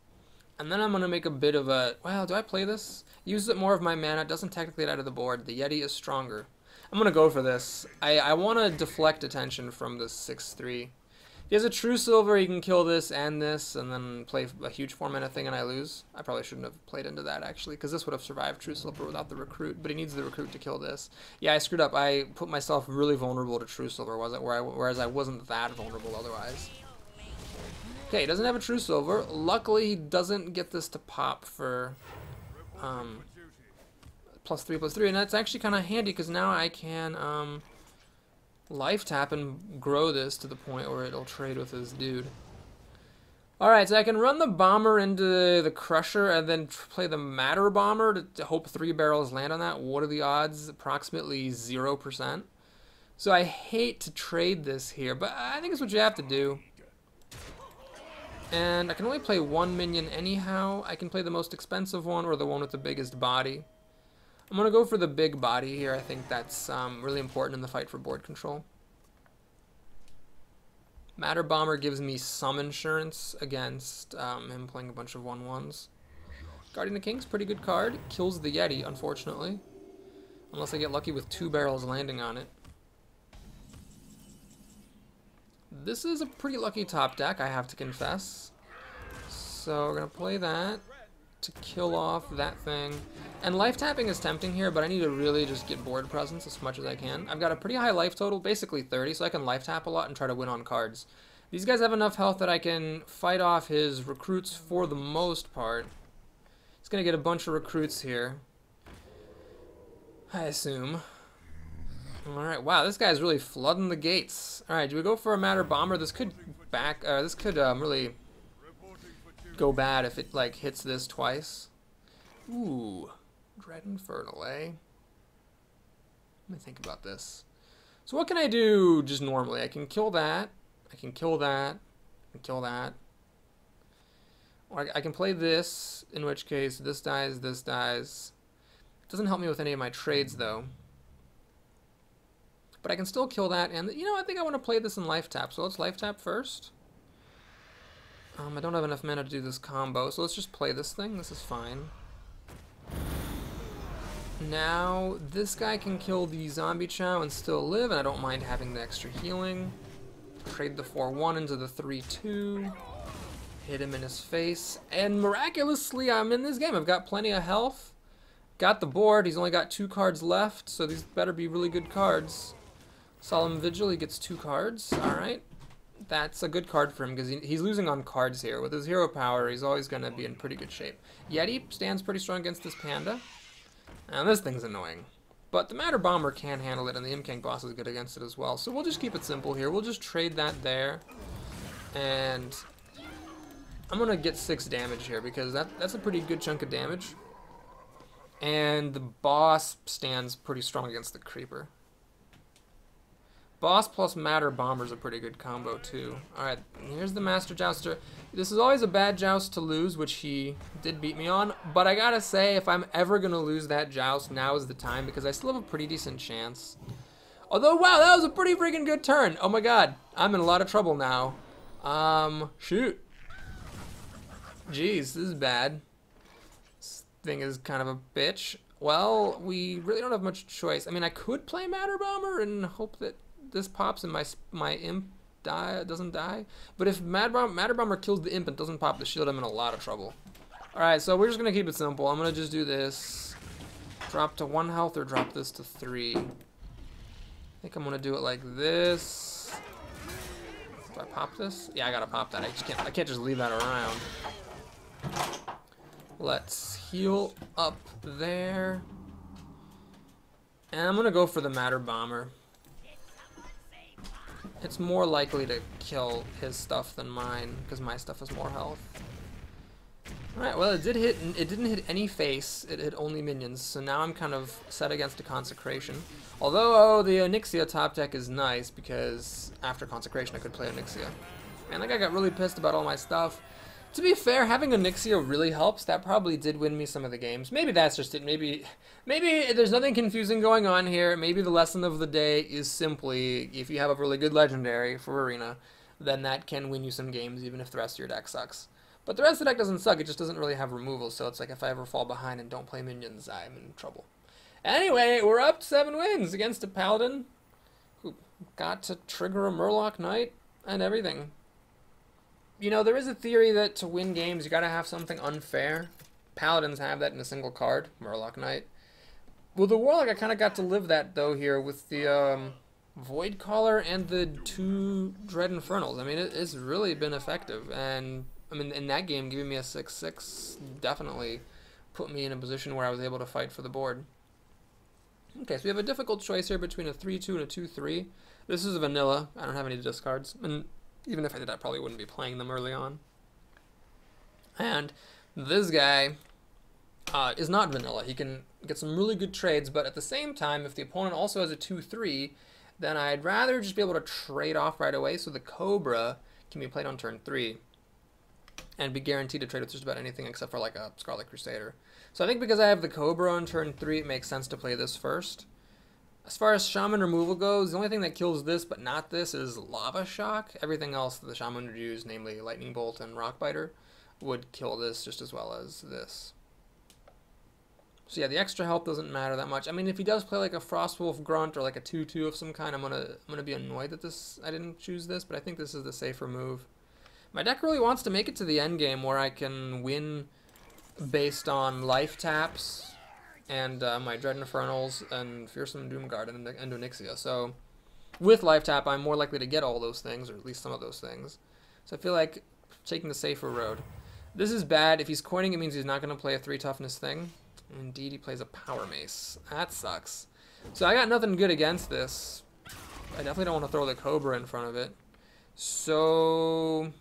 And then I'm going to make a bit of a... Well, do I play this? Use it more of my mana. It doesn't technically get out of the board. The Yeti is stronger. I'm going to go for this. I want to deflect attention from this 6/3. If he has a True Silver, he can kill this and then play a huge 4-mana thing and I lose. I probably shouldn't have played into that, actually, because this would have survived True Silver without the recruit, but he needs the recruit to kill this. Yeah, I screwed up. I put myself really vulnerable to True Silver, whereas I wasn't that vulnerable otherwise. Okay, he doesn't have a True Silver. Luckily, he doesn't get this to pop for... +3/+3, and that's actually kind of handy because now I can Life Tap and grow this to the point where it'll trade with his dude. Alright, so I can run the Bomber into the Crusher and then play the Matter Bomber to hope 3 barrels land on that. What are the odds? Approximately 0%. So I hate to trade this here, but I think it's what you have to do. And I can only play 1 minion anyhow. I can play the most expensive one or the one with the biggest body. I'm going to go for the big body here. I think that's really important in the fight for board control. Matter Bomber gives me some insurance against him playing a bunch of 1/1s. Guardian of King's pretty good card. Kills the Yeti, unfortunately. Unless I get lucky with 2 barrels landing on it. This is a pretty lucky top deck, I have to confess. So we're going to play that to kill off that thing. And life tapping is tempting here, but I need to really just get board presence as much as I can. I've got a pretty high life total, basically 30, so I can life tap a lot and try to win on cards. These guys have enough health that I can fight off his recruits for the most part. He's going to get a bunch of recruits here, I assume. Alright, wow, this guy's really flooding the gates. Alright, do we go for a Matter Bomber? This could really go bad if it, like, hits this twice. Ooh, Dread Infernal, eh? Let me think about this. So what can I do just normally? I can kill that, I can kill that, I can kill that. Or I can play this, in which case this dies, this dies. It doesn't help me with any of my trades, though. But I can still kill that, and, you know, I think I want to play this in life tap, so let's life tap first. I don't have enough mana to do this combo, so let's just play this thing. This is fine. Now, this guy can kill the Zombie Chow and still live, and I don't mind having the extra healing. Trade the 4/1 into the 3/2. Hit him in his face, and miraculously, I'm in this game. I've got plenty of health. Got the board. He's only got 2 cards left, so these better be really good cards. Solemn Vigil, he gets 2 cards. Alright. That's a good card for him because he's losing on cards here. With his hero power, he's always going to be in pretty good shape. Yeti stands pretty strong against this Panda. And this thing's annoying. But the Matter Bomber can handle it, and the Imp King boss is good against it as well. So we'll just keep it simple here. We'll just trade that there. And I'm going to get 6 damage here because that's a pretty good chunk of damage. And the boss stands pretty strong against the Creeper. Boss plus Matter Bomber is a pretty good combo, too. Alright, here's the Master Jouster. This is always a bad joust to lose, which he did beat me on. But I gotta say, if I'm ever gonna lose that joust, now is the time, because I still have a pretty decent chance. Although, wow, that was a pretty freaking good turn. Oh my god, I'm in a lot of trouble now. Shoot. Jeez, this is bad. This thing is kind of a bitch. Well, we really don't have much choice. I mean, I could play Matter Bomber and hope that this pops and my imp doesn't die. But if Matter Bomber kills the imp and doesn't pop the shield, I'm in a lot of trouble. Alright, so we're just going to keep it simple. I'm going to just do this. Drop to 1 health or drop this to 3. I think I'm going to do it like this. Do I pop this? Yeah, I got to pop that. I can't just leave that around. Let's heal up there. And I'm going to go for the Matter Bomber. It's more likely to kill his stuff than mine, because my stuff has more health. Alright, well, it didn't hit any face, it hit only minions, so now I'm kind of set against a Consecration. Although, the Onyxia top deck is nice, because after Consecration I could play Onyxia. Man, that guy got really pissed about all my stuff. To be fair, having Onyxia really helps. That probably did win me some of the games. Maybe that's just it. Maybe there's nothing confusing going on here. Maybe the lesson of the day is simply, if you have a really good legendary for Arena, then that can win you some games, even if the rest of your deck sucks. But the rest of the deck doesn't suck. It just doesn't really have removal, so it's like if I ever fall behind and don't play minions, I'm in trouble. Anyway, we're up 7 wins against a Paladin who got to trigger a Murloc Knight and everything. You know, there is a theory that to win games, you gotta have something unfair. Paladins have that in a single card, Murloc Knight. With the Warlock, I kind of got to live that, though, here with the Void Caller and the 2 Dread Infernals. I mean, it's really been effective. And, I mean, in that game, giving me a 6/6 definitely put me in a position where I was able to fight for the board. Okay, so we have a difficult choice here between a 3/2 and a 2/3. This is a vanilla. I don't have any discards. And even if I did, I probably wouldn't be playing them early on. And this guy is not vanilla. He can get some really good trades, but at the same time, if the opponent also has a 2/3, then I'd rather just be able to trade off right away so the Cobra can be played on turn 3 and be guaranteed to trade with just about anything except for like a Scarlet Crusader. So I think because I have the Cobra on turn 3, it makes sense to play this first. As far as Shaman removal goes, the only thing that kills this but not this is Lava Shock. Everything else that the Shaman would use, namely Lightning Bolt and Rock Biter, would kill this just as well as this. So yeah, the extra health doesn't matter that much. I mean, if he does play like a Frostwolf Grunt or like a 2/2 of some kind, I'm gonna be annoyed that I didn't choose this, but I think this is the safer move. My deck really wants to make it to the end game where I can win based on life taps and my Dread Infernals and Fearsome Doomguard and Endonyxia. So with life tap, I'm more likely to get all those things, or at least some of those things. So I feel like taking the safer road. This is bad. If he's coining, it means he's not going to play a 3 toughness thing. Indeed, he plays a Power Mace. That sucks. So I got nothing good against this. I definitely don't want to throw the Cobra in front of it. So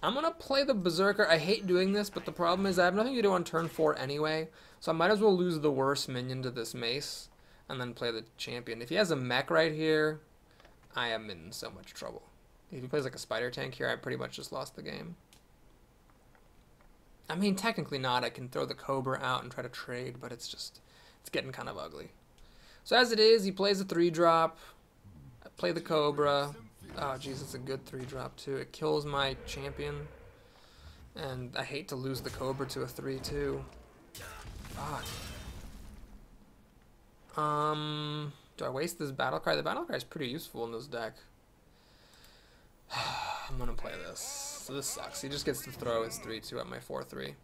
I'm going to play the Berserker. I hate doing this, but the problem is I have nothing to do on turn 4 anyway. So I might as well lose the worst minion to this Mace and then play the champion. If he has a mech right here, I am in so much trouble. If he plays like a Spider Tank here, I pretty much just lost the game. I mean, technically not. I can throw the Cobra out and try to trade, but it's getting kind of ugly. So as it is, he plays a 3-drop. I play the Cobra. Oh, jeez, it's a good 3-drop, too. It kills my champion. And I hate to lose the Cobra to a 3-2. Fuck. Do I waste this Battle Cry? The Battle Cry is pretty useful in this deck. I'm gonna play this. So this sucks. He just gets to throw his 3/2 at my 4/3.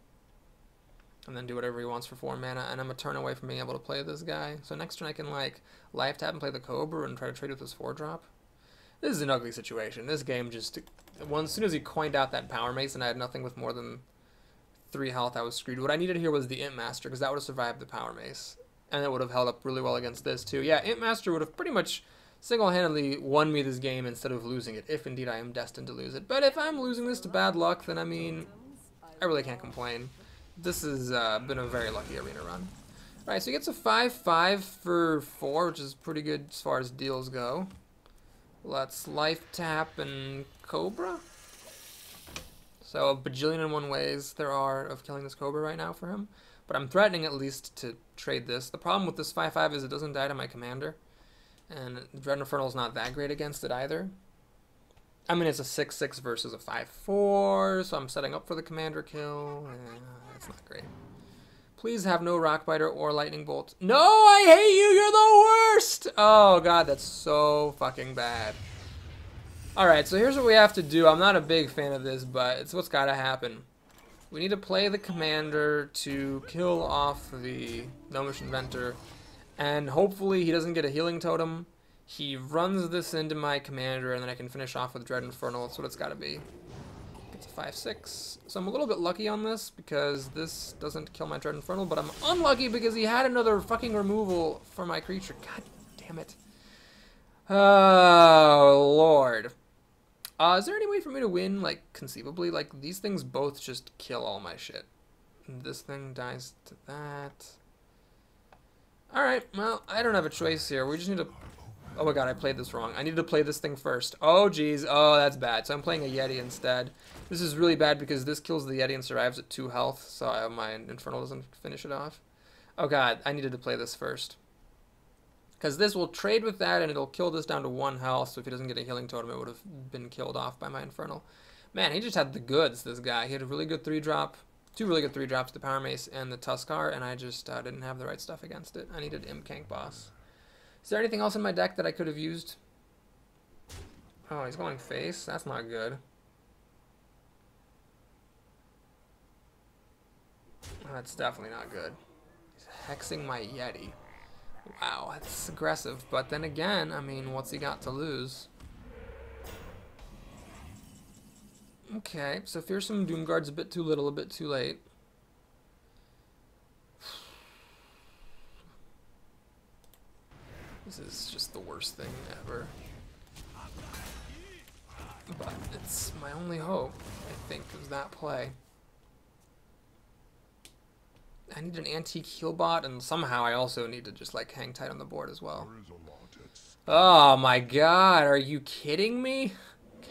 And then do whatever he wants for 4 mana, and I'm a turn away from being able to play this guy. So next turn I can like life tap and play the Cobra and try to trade with his 4-drop. This is an ugly situation. This game just, as soon as he coined out that Power Mace and I had nothing with more than 3 health, I was screwed. What I needed here was the Imp Master, because that would have survived the Power Mace. And it would have held up really well against this too. Yeah, Imp Master would have pretty much single-handedly won me this game instead of losing it, if indeed I am destined to lose it. But if I'm losing this to bad luck, then I mean, I really can't complain. This has been a very lucky arena run. Alright, so he gets a 5/5 for 4, which is pretty good as far as deals go. Let's life tap and Cobra. So a bajillion and 1 ways there are of killing this Cobra right now for him. But I'm threatening at least to trade this. The problem with this 5/5 is it doesn't die to my commander. And Dread Infernal's not that great against it either. I mean, it's a 6/6 versus a 5/4, so I'm setting up for the commander kill. That's not great. Please have no Rock Biter or Lightning Bolt. No, I hate you! You're the worst! Oh, God, that's so fucking bad. Alright, so here's what we have to do. I'm not a big fan of this, but it's what's gotta happen. We need to play the commander to kill off the Gnomish Inventor. And hopefully he doesn't get a healing totem. He runs this into my commander, and then I can finish off with Dread Infernal. That's what it's got to be. It's a 5/6. So I'm a little bit lucky on this, because this doesn't kill my Dread Infernal, but I'm unlucky because he had another fucking removal for my creature. God damn it. Oh, Lord. Is there any way for me to win, like, conceivably? Like, these things both just kill all my shit. And this thing dies to that. Alright, well, I don't have a choice here. We just need to... Oh my god, I played this wrong. I need to play this thing first. Oh, jeez. Oh, that's bad. So I'm playing a Yeti instead. This is really bad because this kills the Yeti and survives at 2 health, so my Infernal doesn't finish it off. Oh god, I needed to play this first. Because this will trade with that, and it'll kill this down to 1 health, so if he doesn't get a healing totem, it would have been killed off by my Infernal. Man, he just had the goods, this guy. He had a really good 3-drop. 2 really good 3-drops, the Power Mace and the Tuskar, and I just didn't have the right stuff against it. I needed Imp Kank Boss. Is there anything else in my deck that I could have used? Oh, he's going face? That's not good. Oh, that's definitely not good. He's hexing my Yeti. Wow, that's aggressive. But then again, I mean, what's he got to lose? Okay, so Fearsome Doomguard's a bit too little, a bit too late. This is just the worst thing ever. But it's my only hope, I think, is that play. I need an antique heal bot, and somehow I also need to just, like, hang tight on the board as well. Oh my god, are you kidding me?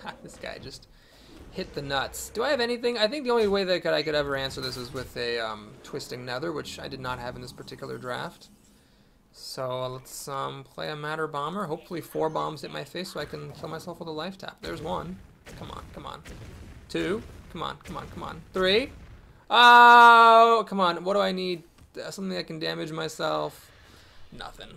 God, this guy just hit the nuts. Do I have anything? I think the only way that I could ever answer this is with a Twisting Nether, which I did not have in this particular draft. So let's play a Matter Bomber. Hopefully 4 bombs hit my face so I can kill myself with a life tap. There's 1. Come on, come on. 2. Come on, come on, come on. 3. Oh, come on. What do I need? Something that can damage myself. Nothing.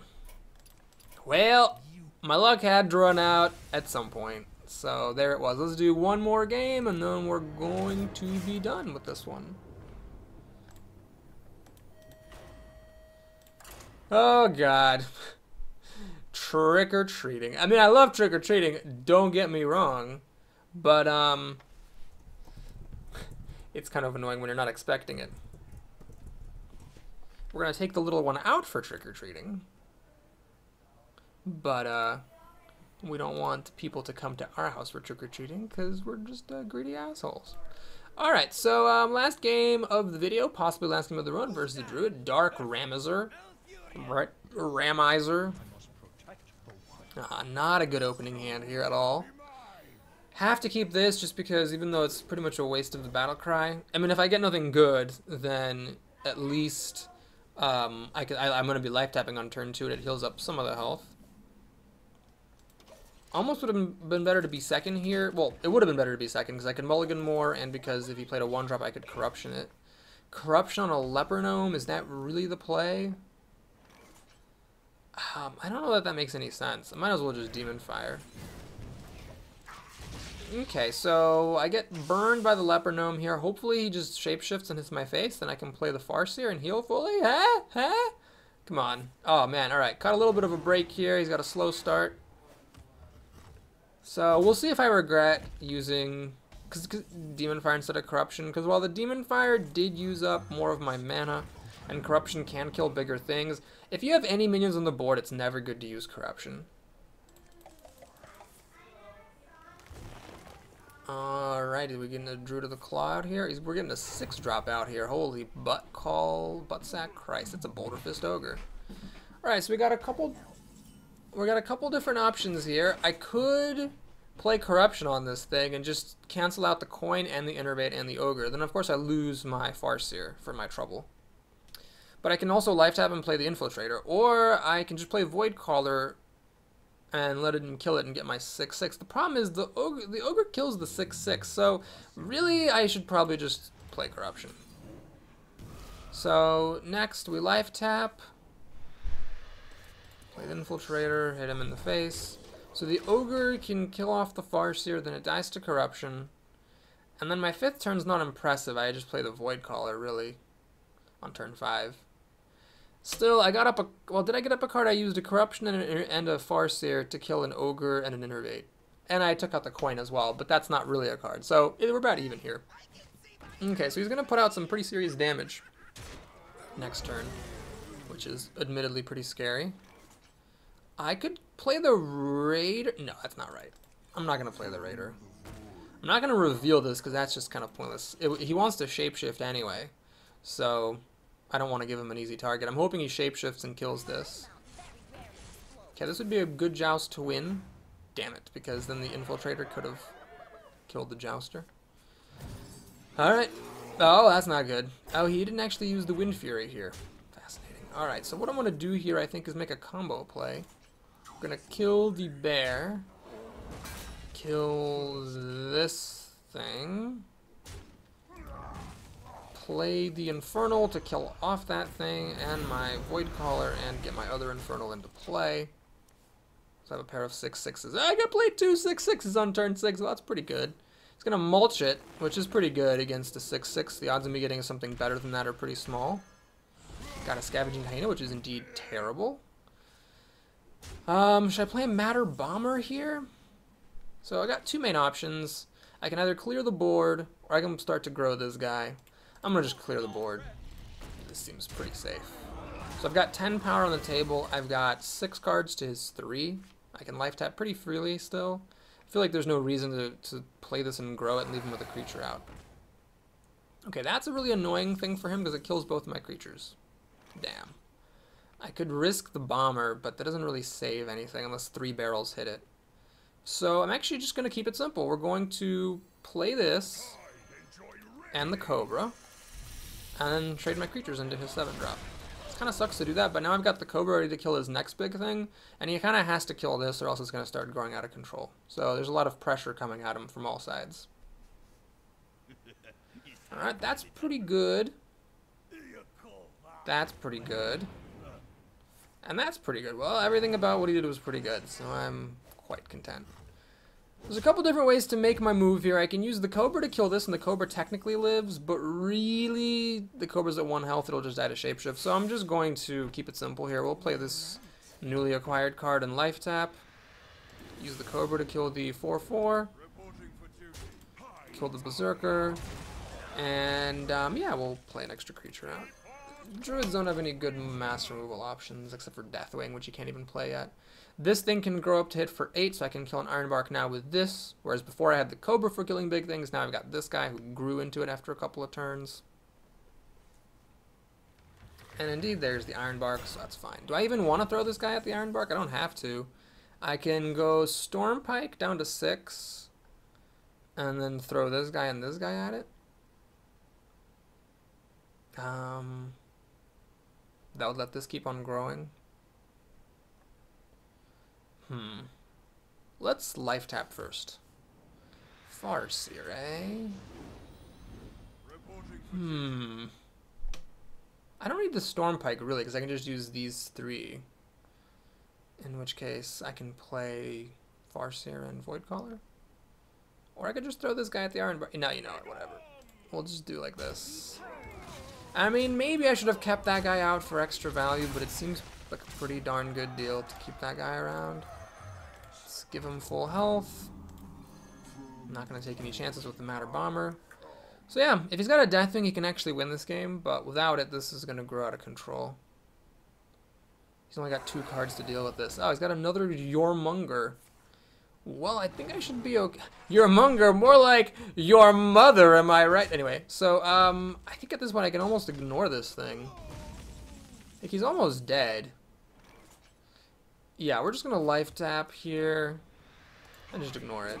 Well, my luck had to run out at some point. So there it was. Let's do one more game and then we're going to be done with this one. Oh God. Trick-or-treating. I mean, I love trick-or-treating, don't get me wrong. But it's kind of annoying when you're not expecting it. We're gonna take the little one out for trick-or-treating. But we don't want people to come to our house for trick-or-treating because we're just greedy assholes. Alright, so last game of the video, possibly last game of the run versus the Druid, Dark Ramizer. Right, Ramizer. Not a good opening hand here at all. Have to keep this just because even though it's pretty much a waste of the battle cry. I mean, if I get nothing good, then at least I'm going to be life tapping on turn 2 and it heals up some of the health. Almost would have been better to be second here. Well, it would have been better to be second because I could mulligan more and because if he played a 1-drop, I could corruption it. Corruption on a Leper Gnome, is that really the play? I don't know that makes any sense. I might as well just Demon Fire. Okay, so I get burned by the Leper Gnome here. Hopefully he just shapeshifts and hits my face, then I can play the Farseer and heal fully. Huh? Huh? Come on. Oh man, alright. Caught a little bit of a break here. He's got a slow start. So we'll see if I regret using Demon Fire instead of Corruption, because while the Demon Fire did use up more of my mana, and Corruption can kill bigger things, if you have any minions on the board, it's never good to use Corruption. Alrighty, we getting a Druid of the Claw out here? We're getting a 6-drop out here. Holy buttsack Christ, it's a Boulder Fist Ogre. Alright, so we got a couple different options here. I could play Corruption on this thing and just cancel out the coin and the Innervate and the Ogre. Then of course I lose my Farseer for my trouble. But I can also life tap and play the Infiltrator, or I can just play Void Caller and let him kill it and get my 6/6. The problem is the Ogre kills the 6/6, so really I should probably just play Corruption. So next we life tap, play the Infiltrator, hit him in the face. So the Ogre can kill off the Farseer, then it dies to Corruption. And then my 5th turn's not impressive, I just play the Void Caller really on turn 5. Still, I got up a... Well, did I get up a card? I used a Corruption and a Farseer to kill an Ogre and an Innervate. And I took out the coin as well, but that's not really a card. So, we're about even here. Okay, so he's going to put out some pretty serious damage next turn, which is admittedly pretty scary. I could play the Raider... No, that's not right. I'm not going to play the Raider. I'm not going to reveal this because that's just kind of pointless. He wants to shapeshift anyway, so... I don't want to give him an easy target. I'm hoping he shapeshifts and kills this. Okay, this would be a good joust to win. Damn it, because then the Infiltrator could have killed the Jouster. Alright. Oh, that's not good. Oh, he didn't actually use the Wind Fury here. Fascinating. Alright, so what I'm going to do here, I think, is make a combo play. I'm going to kill the bear. Kill this thing. Play the Infernal to kill off that thing, and my Void Caller, and get my other Infernal into play. So I have a pair of 6/6s. I can play 2 6/6s on turn 6, well that's pretty good. It's gonna mulch it, which is pretty good against a 6/6. The odds of me getting something better than that are pretty small. Got a Scavenging Hyena, which is indeed terrible. Should I play a Matter Bomber here? So I got 2 main options. I can either clear the board, or I can start to grow this guy. I'm going to just clear the board. This seems pretty safe. So I've got 10 power on the table. I've got 6 cards to his 3. I can life tap pretty freely still. I feel like there's no reason to play this and grow it and leave him with a creature out. Okay, that's a really annoying thing for him because it kills both my creatures. Damn. I could risk the Bomber, but that doesn't really save anything unless 3 barrels hit it. So I'm actually just going to keep it simple. We're going to play this and the Cobra, and then trade my creatures into his 7-drop. Kind of sucks to do that, but now I've got the Cobra ready to kill his next big thing, and he kind of has to kill this or else it's going to start growing out of control. So there's a lot of pressure coming at him from all sides. Alright, that's pretty good. That's pretty good. And that's pretty good. Well, everything about what he did was pretty good, so I'm quite content. There's a couple different ways to make my move here. I can use the Cobra to kill this, and the Cobra technically lives, but really, the Cobra's at 1 health, it'll just die to Shapeshift. So I'm just going to keep it simple here. We'll play this newly acquired card and life tap. Use the Cobra to kill the 4/4. Kill the Berserker. And, yeah, we'll play an extra creature out. Druids don't have any good mass removal options, except for Deathwing, which you can't even play yet. This thing can grow up to hit for 8, so I can kill an Ironbark now with this, whereas before I had the Cobra for killing big things, now I've got this guy who grew into it after a couple of turns. And indeed, there's the Ironbark, so that's fine. Do I even want to throw this guy at the Ironbark? I don't have to. I can go Stormpike down to 6, and then throw this guy and this guy at it. That would let this keep on growing. Let's life tap first. Farseer, eh? I don't need the Stormpike really, because I can just use these 3. In which case, I can play Farseer and Voidcaller. Or I could just throw this guy at the Ironbark. No, you know what, whatever. We'll just do like this. I mean, maybe I should have kept that guy out for extra value, but it seems like a pretty darn good deal to keep that guy around. Let's give him full health. I'm not going to take any chances with the Matter Bomber. So yeah, if he's got a Deathwing, he can actually win this game, but without it, this is going to grow out of control. He's only got 2 cards to deal with this. Oh, he's got another Jormungandr. Well, I think I should be okay. Jormungandr, more like your mother, am I right? Anyway, so, I think at this point I can almost ignore this thing. Like, he's almost dead. Yeah, we're just gonna life tap here and just ignore it.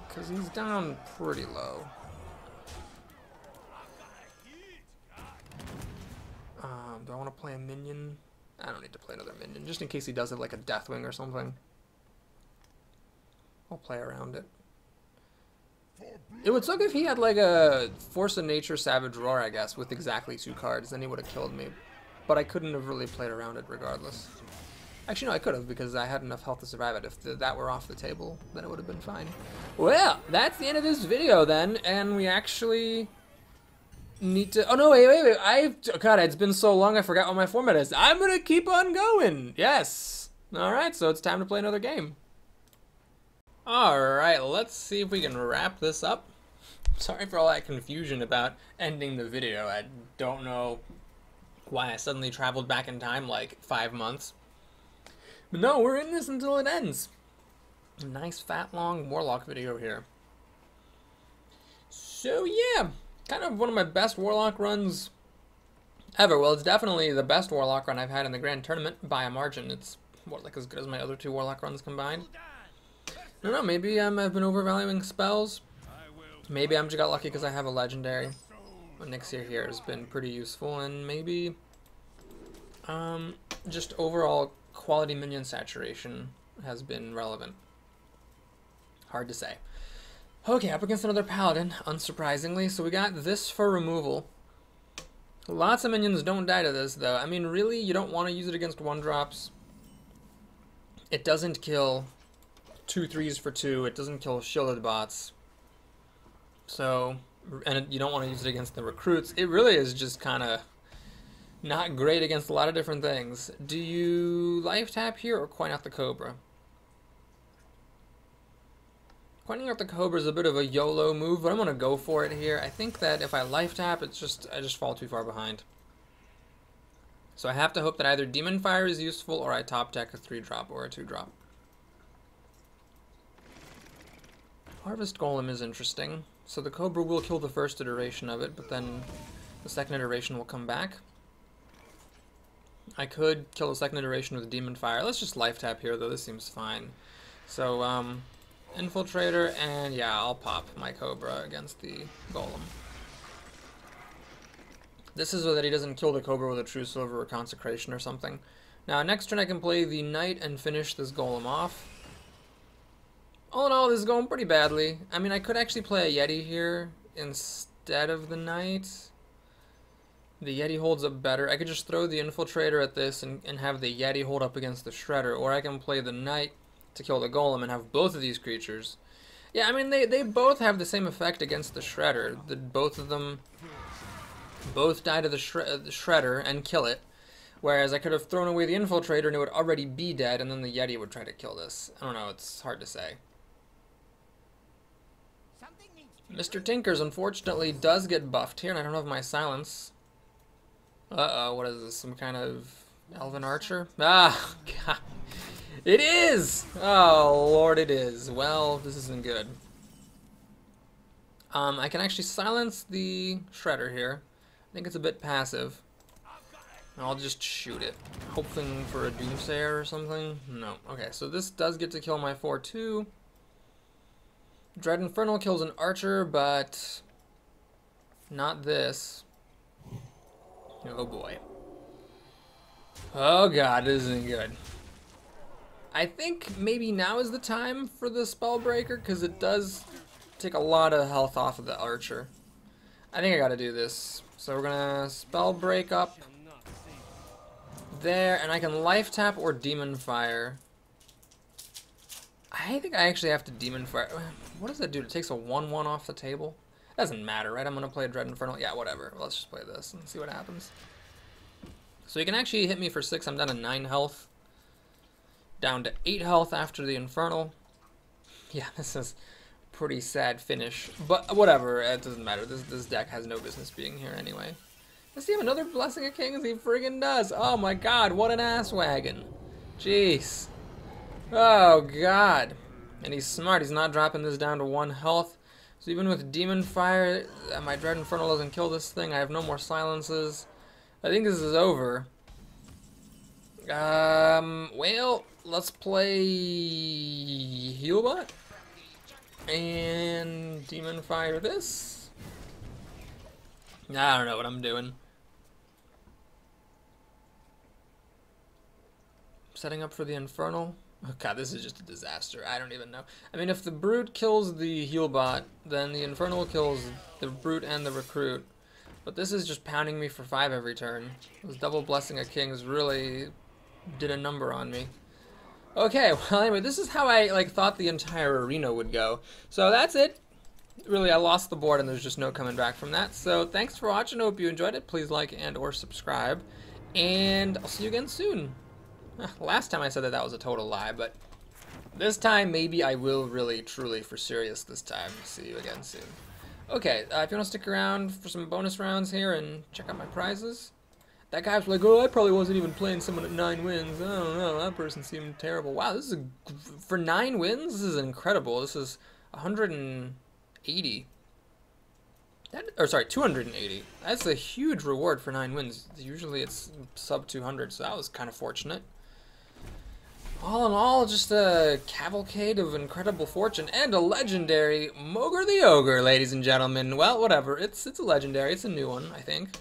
Because he's down pretty low. Do I want to play a minion? I don't need to play another minion, just in case he does have like a Deathwing or something. I'll play around it. It would suck if he had like a Force of Nature Savage Roar, I guess, with exactly 2 cards. Then he would have killed me. But I couldn't have really played around it regardless. Actually, no, I could have, because I had enough health to survive it. If that were off the table, then it would have been fine. Well, that's the end of this video then, and we actually need to... Oh, no, wait. God, it's been so long I forgot what my format is. I'm going to keep on going. Yes. All right, so it's time to play another game. Alright, let's see if we can wrap this up. Sorry for all that confusion about ending the video. I don't know why I suddenly traveled back in time like 5 months. But no, we're in this until it ends. A nice fat long Warlock video here. So yeah, kind of one of my best Warlock runs ever. Well, it's definitely the best Warlock run I've had in the Grand Tournament by a margin. It's more like as good as my other 2 Warlock runs combined. I don't know, maybe I've been overvaluing spells. Maybe I'm just got lucky because I have a legendary. Elixir here has been pretty useful, and maybe just overall quality minion saturation has been relevant. Hard to say. Okay, up against another paladin, unsurprisingly. So we got this for removal. Lots of minions don't die to this, though. I mean, really, you don't want to use it against 1-drops. It doesn't kill 2 3s for 2. It doesn't kill shielded bots. So, and you don't want to use it against the recruits. It really is just kind of not great against a lot of different things. Do you life tap here or coin out the Cobra? Coining out the Cobra is a bit of a YOLO move, but I'm going to go for it here. I think that if I life tap, I just fall too far behind. So I have to hope that either Demon Fire is useful or I top deck a 3-drop or a 2-drop. Harvest Golem is interesting. So the Cobra will kill the first iteration of it, but then the second iteration will come back. I could kill the second iteration with Demon Fire. Let's just life tap here, though. This seems fine. So, Infiltrator, and yeah, I'll pop my Cobra against the Golem. This is so that he doesn't kill the Cobra with a True Silver or Consecration or something. Now, next turn I can play the Knight and finish this Golem off. All in all, this is going pretty badly. I mean, I could actually play a Yeti here instead of the Knight. The Yeti holds up better. I could just throw the Infiltrator at this and have the Yeti hold up against the Shredder. Or I can play the Knight to kill the Golem and have both of these creatures. Yeah, I mean, they both have the same effect against the Shredder. Both of them both die to the Shredder and kill it. Whereas I could have thrown away the Infiltrator and it would already be dead, and then the Yeti would try to kill this. I don't know, it's hard to say. Mr. Tinkers, unfortunately, does get buffed here, and I don't have my silence. Uh-oh, what is this, some kind of Elven Archer? Ah, God. It is! Oh, Lord, it is. Well, this isn't good. I can actually silence the Shredder here. I think it's a bit passive. I'll just shoot it. Hoping for a Doomsayer or something. No. Okay, so this does get to kill my 4/2. Dread Infernal kills an Archer, but not this. Oh boy. Oh god, this isn't good. I think maybe now is the time for the Spellbreaker, because it does take a lot of health off of the Archer. I think I gotta do this. So we're gonna Spellbreak up there, and I can Life Tap or Demon Fire. I think I actually have to Demon Fire. What does that do? It takes a 1/1 off the table? Doesn't matter, right? I'm gonna play Dread Infernal. Yeah, whatever. Let's just play this and see what happens. So you can actually hit me for 6. I'm down to 9 health. Down to 8 health after the Infernal. Yeah, this is a pretty sad finish. But whatever, it doesn't matter. This deck has no business being here anyway. Does he have another Blessing of Kings? He friggin' does. Oh my god, what an ass wagon. Jeez. Oh god. And he's smart. He's not dropping this down to 1 health. So even with Demon Fire, my Dread Infernal doesn't kill this thing. I have no more silences. I think this is over. Well, let's play Healbot. And Demon Fire this. I don't know what I'm doing. Setting up for the Infernal. Oh god, this is just a disaster. I don't even know. I mean, if the Brute kills the Healbot, then the Infernal kills the Brute and the Recruit. But this is just pounding me for 5 every turn. This double Blessing of Kings really did a number on me. Okay, well anyway, this is how I thought the entire arena would go. So that's it. Really, I lost the board and there's just no coming back from that. So thanks for watching. I hope you enjoyed it. Please like and or subscribe. And I'll see you again soon. Last time I said that was a total lie, but this time maybe I will really, truly, for serious this time. See you again soon. Okay, if you want to stick around for some bonus rounds here and check out my prizes. That guy was like, oh, I probably wasn't even playing someone at 9 wins. I don't know, that person seemed terrible. Wow, this is for 9 wins, this is incredible. This is 180. Or sorry, 280. That's a huge reward for 9 wins. Usually it's sub 200, so that was kind of fortunate. All in all, just a cavalcade of incredible fortune and a legendary Mogre the Ogre, ladies and gentlemen. Well, whatever. It's a legendary. It's a new one, I think.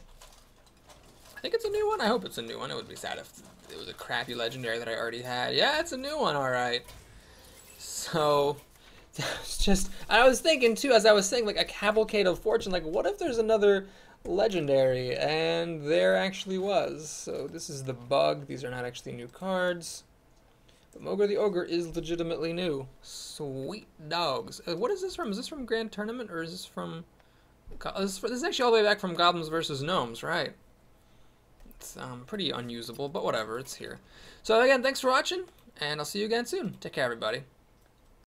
I think it's a new one. I hope it's a new one. It would be sad if it was a crappy legendary that I already had. Yeah, it's a new one, all right. So, it's just, I was thinking too, as I was saying, like a cavalcade of fortune, like what if there's another legendary? And there actually was. So this is the bug. These are not actually new cards. But Mogre the Ogre is legitimately new. Sweet dogs. What is this from? Is this from Grand Tournament or is this from... This is actually all the way back from Goblins vs. Gnomes, right? It's pretty unusable, but whatever, it's here. So again, thanks for watching, and I'll see you again soon. Take care, everybody.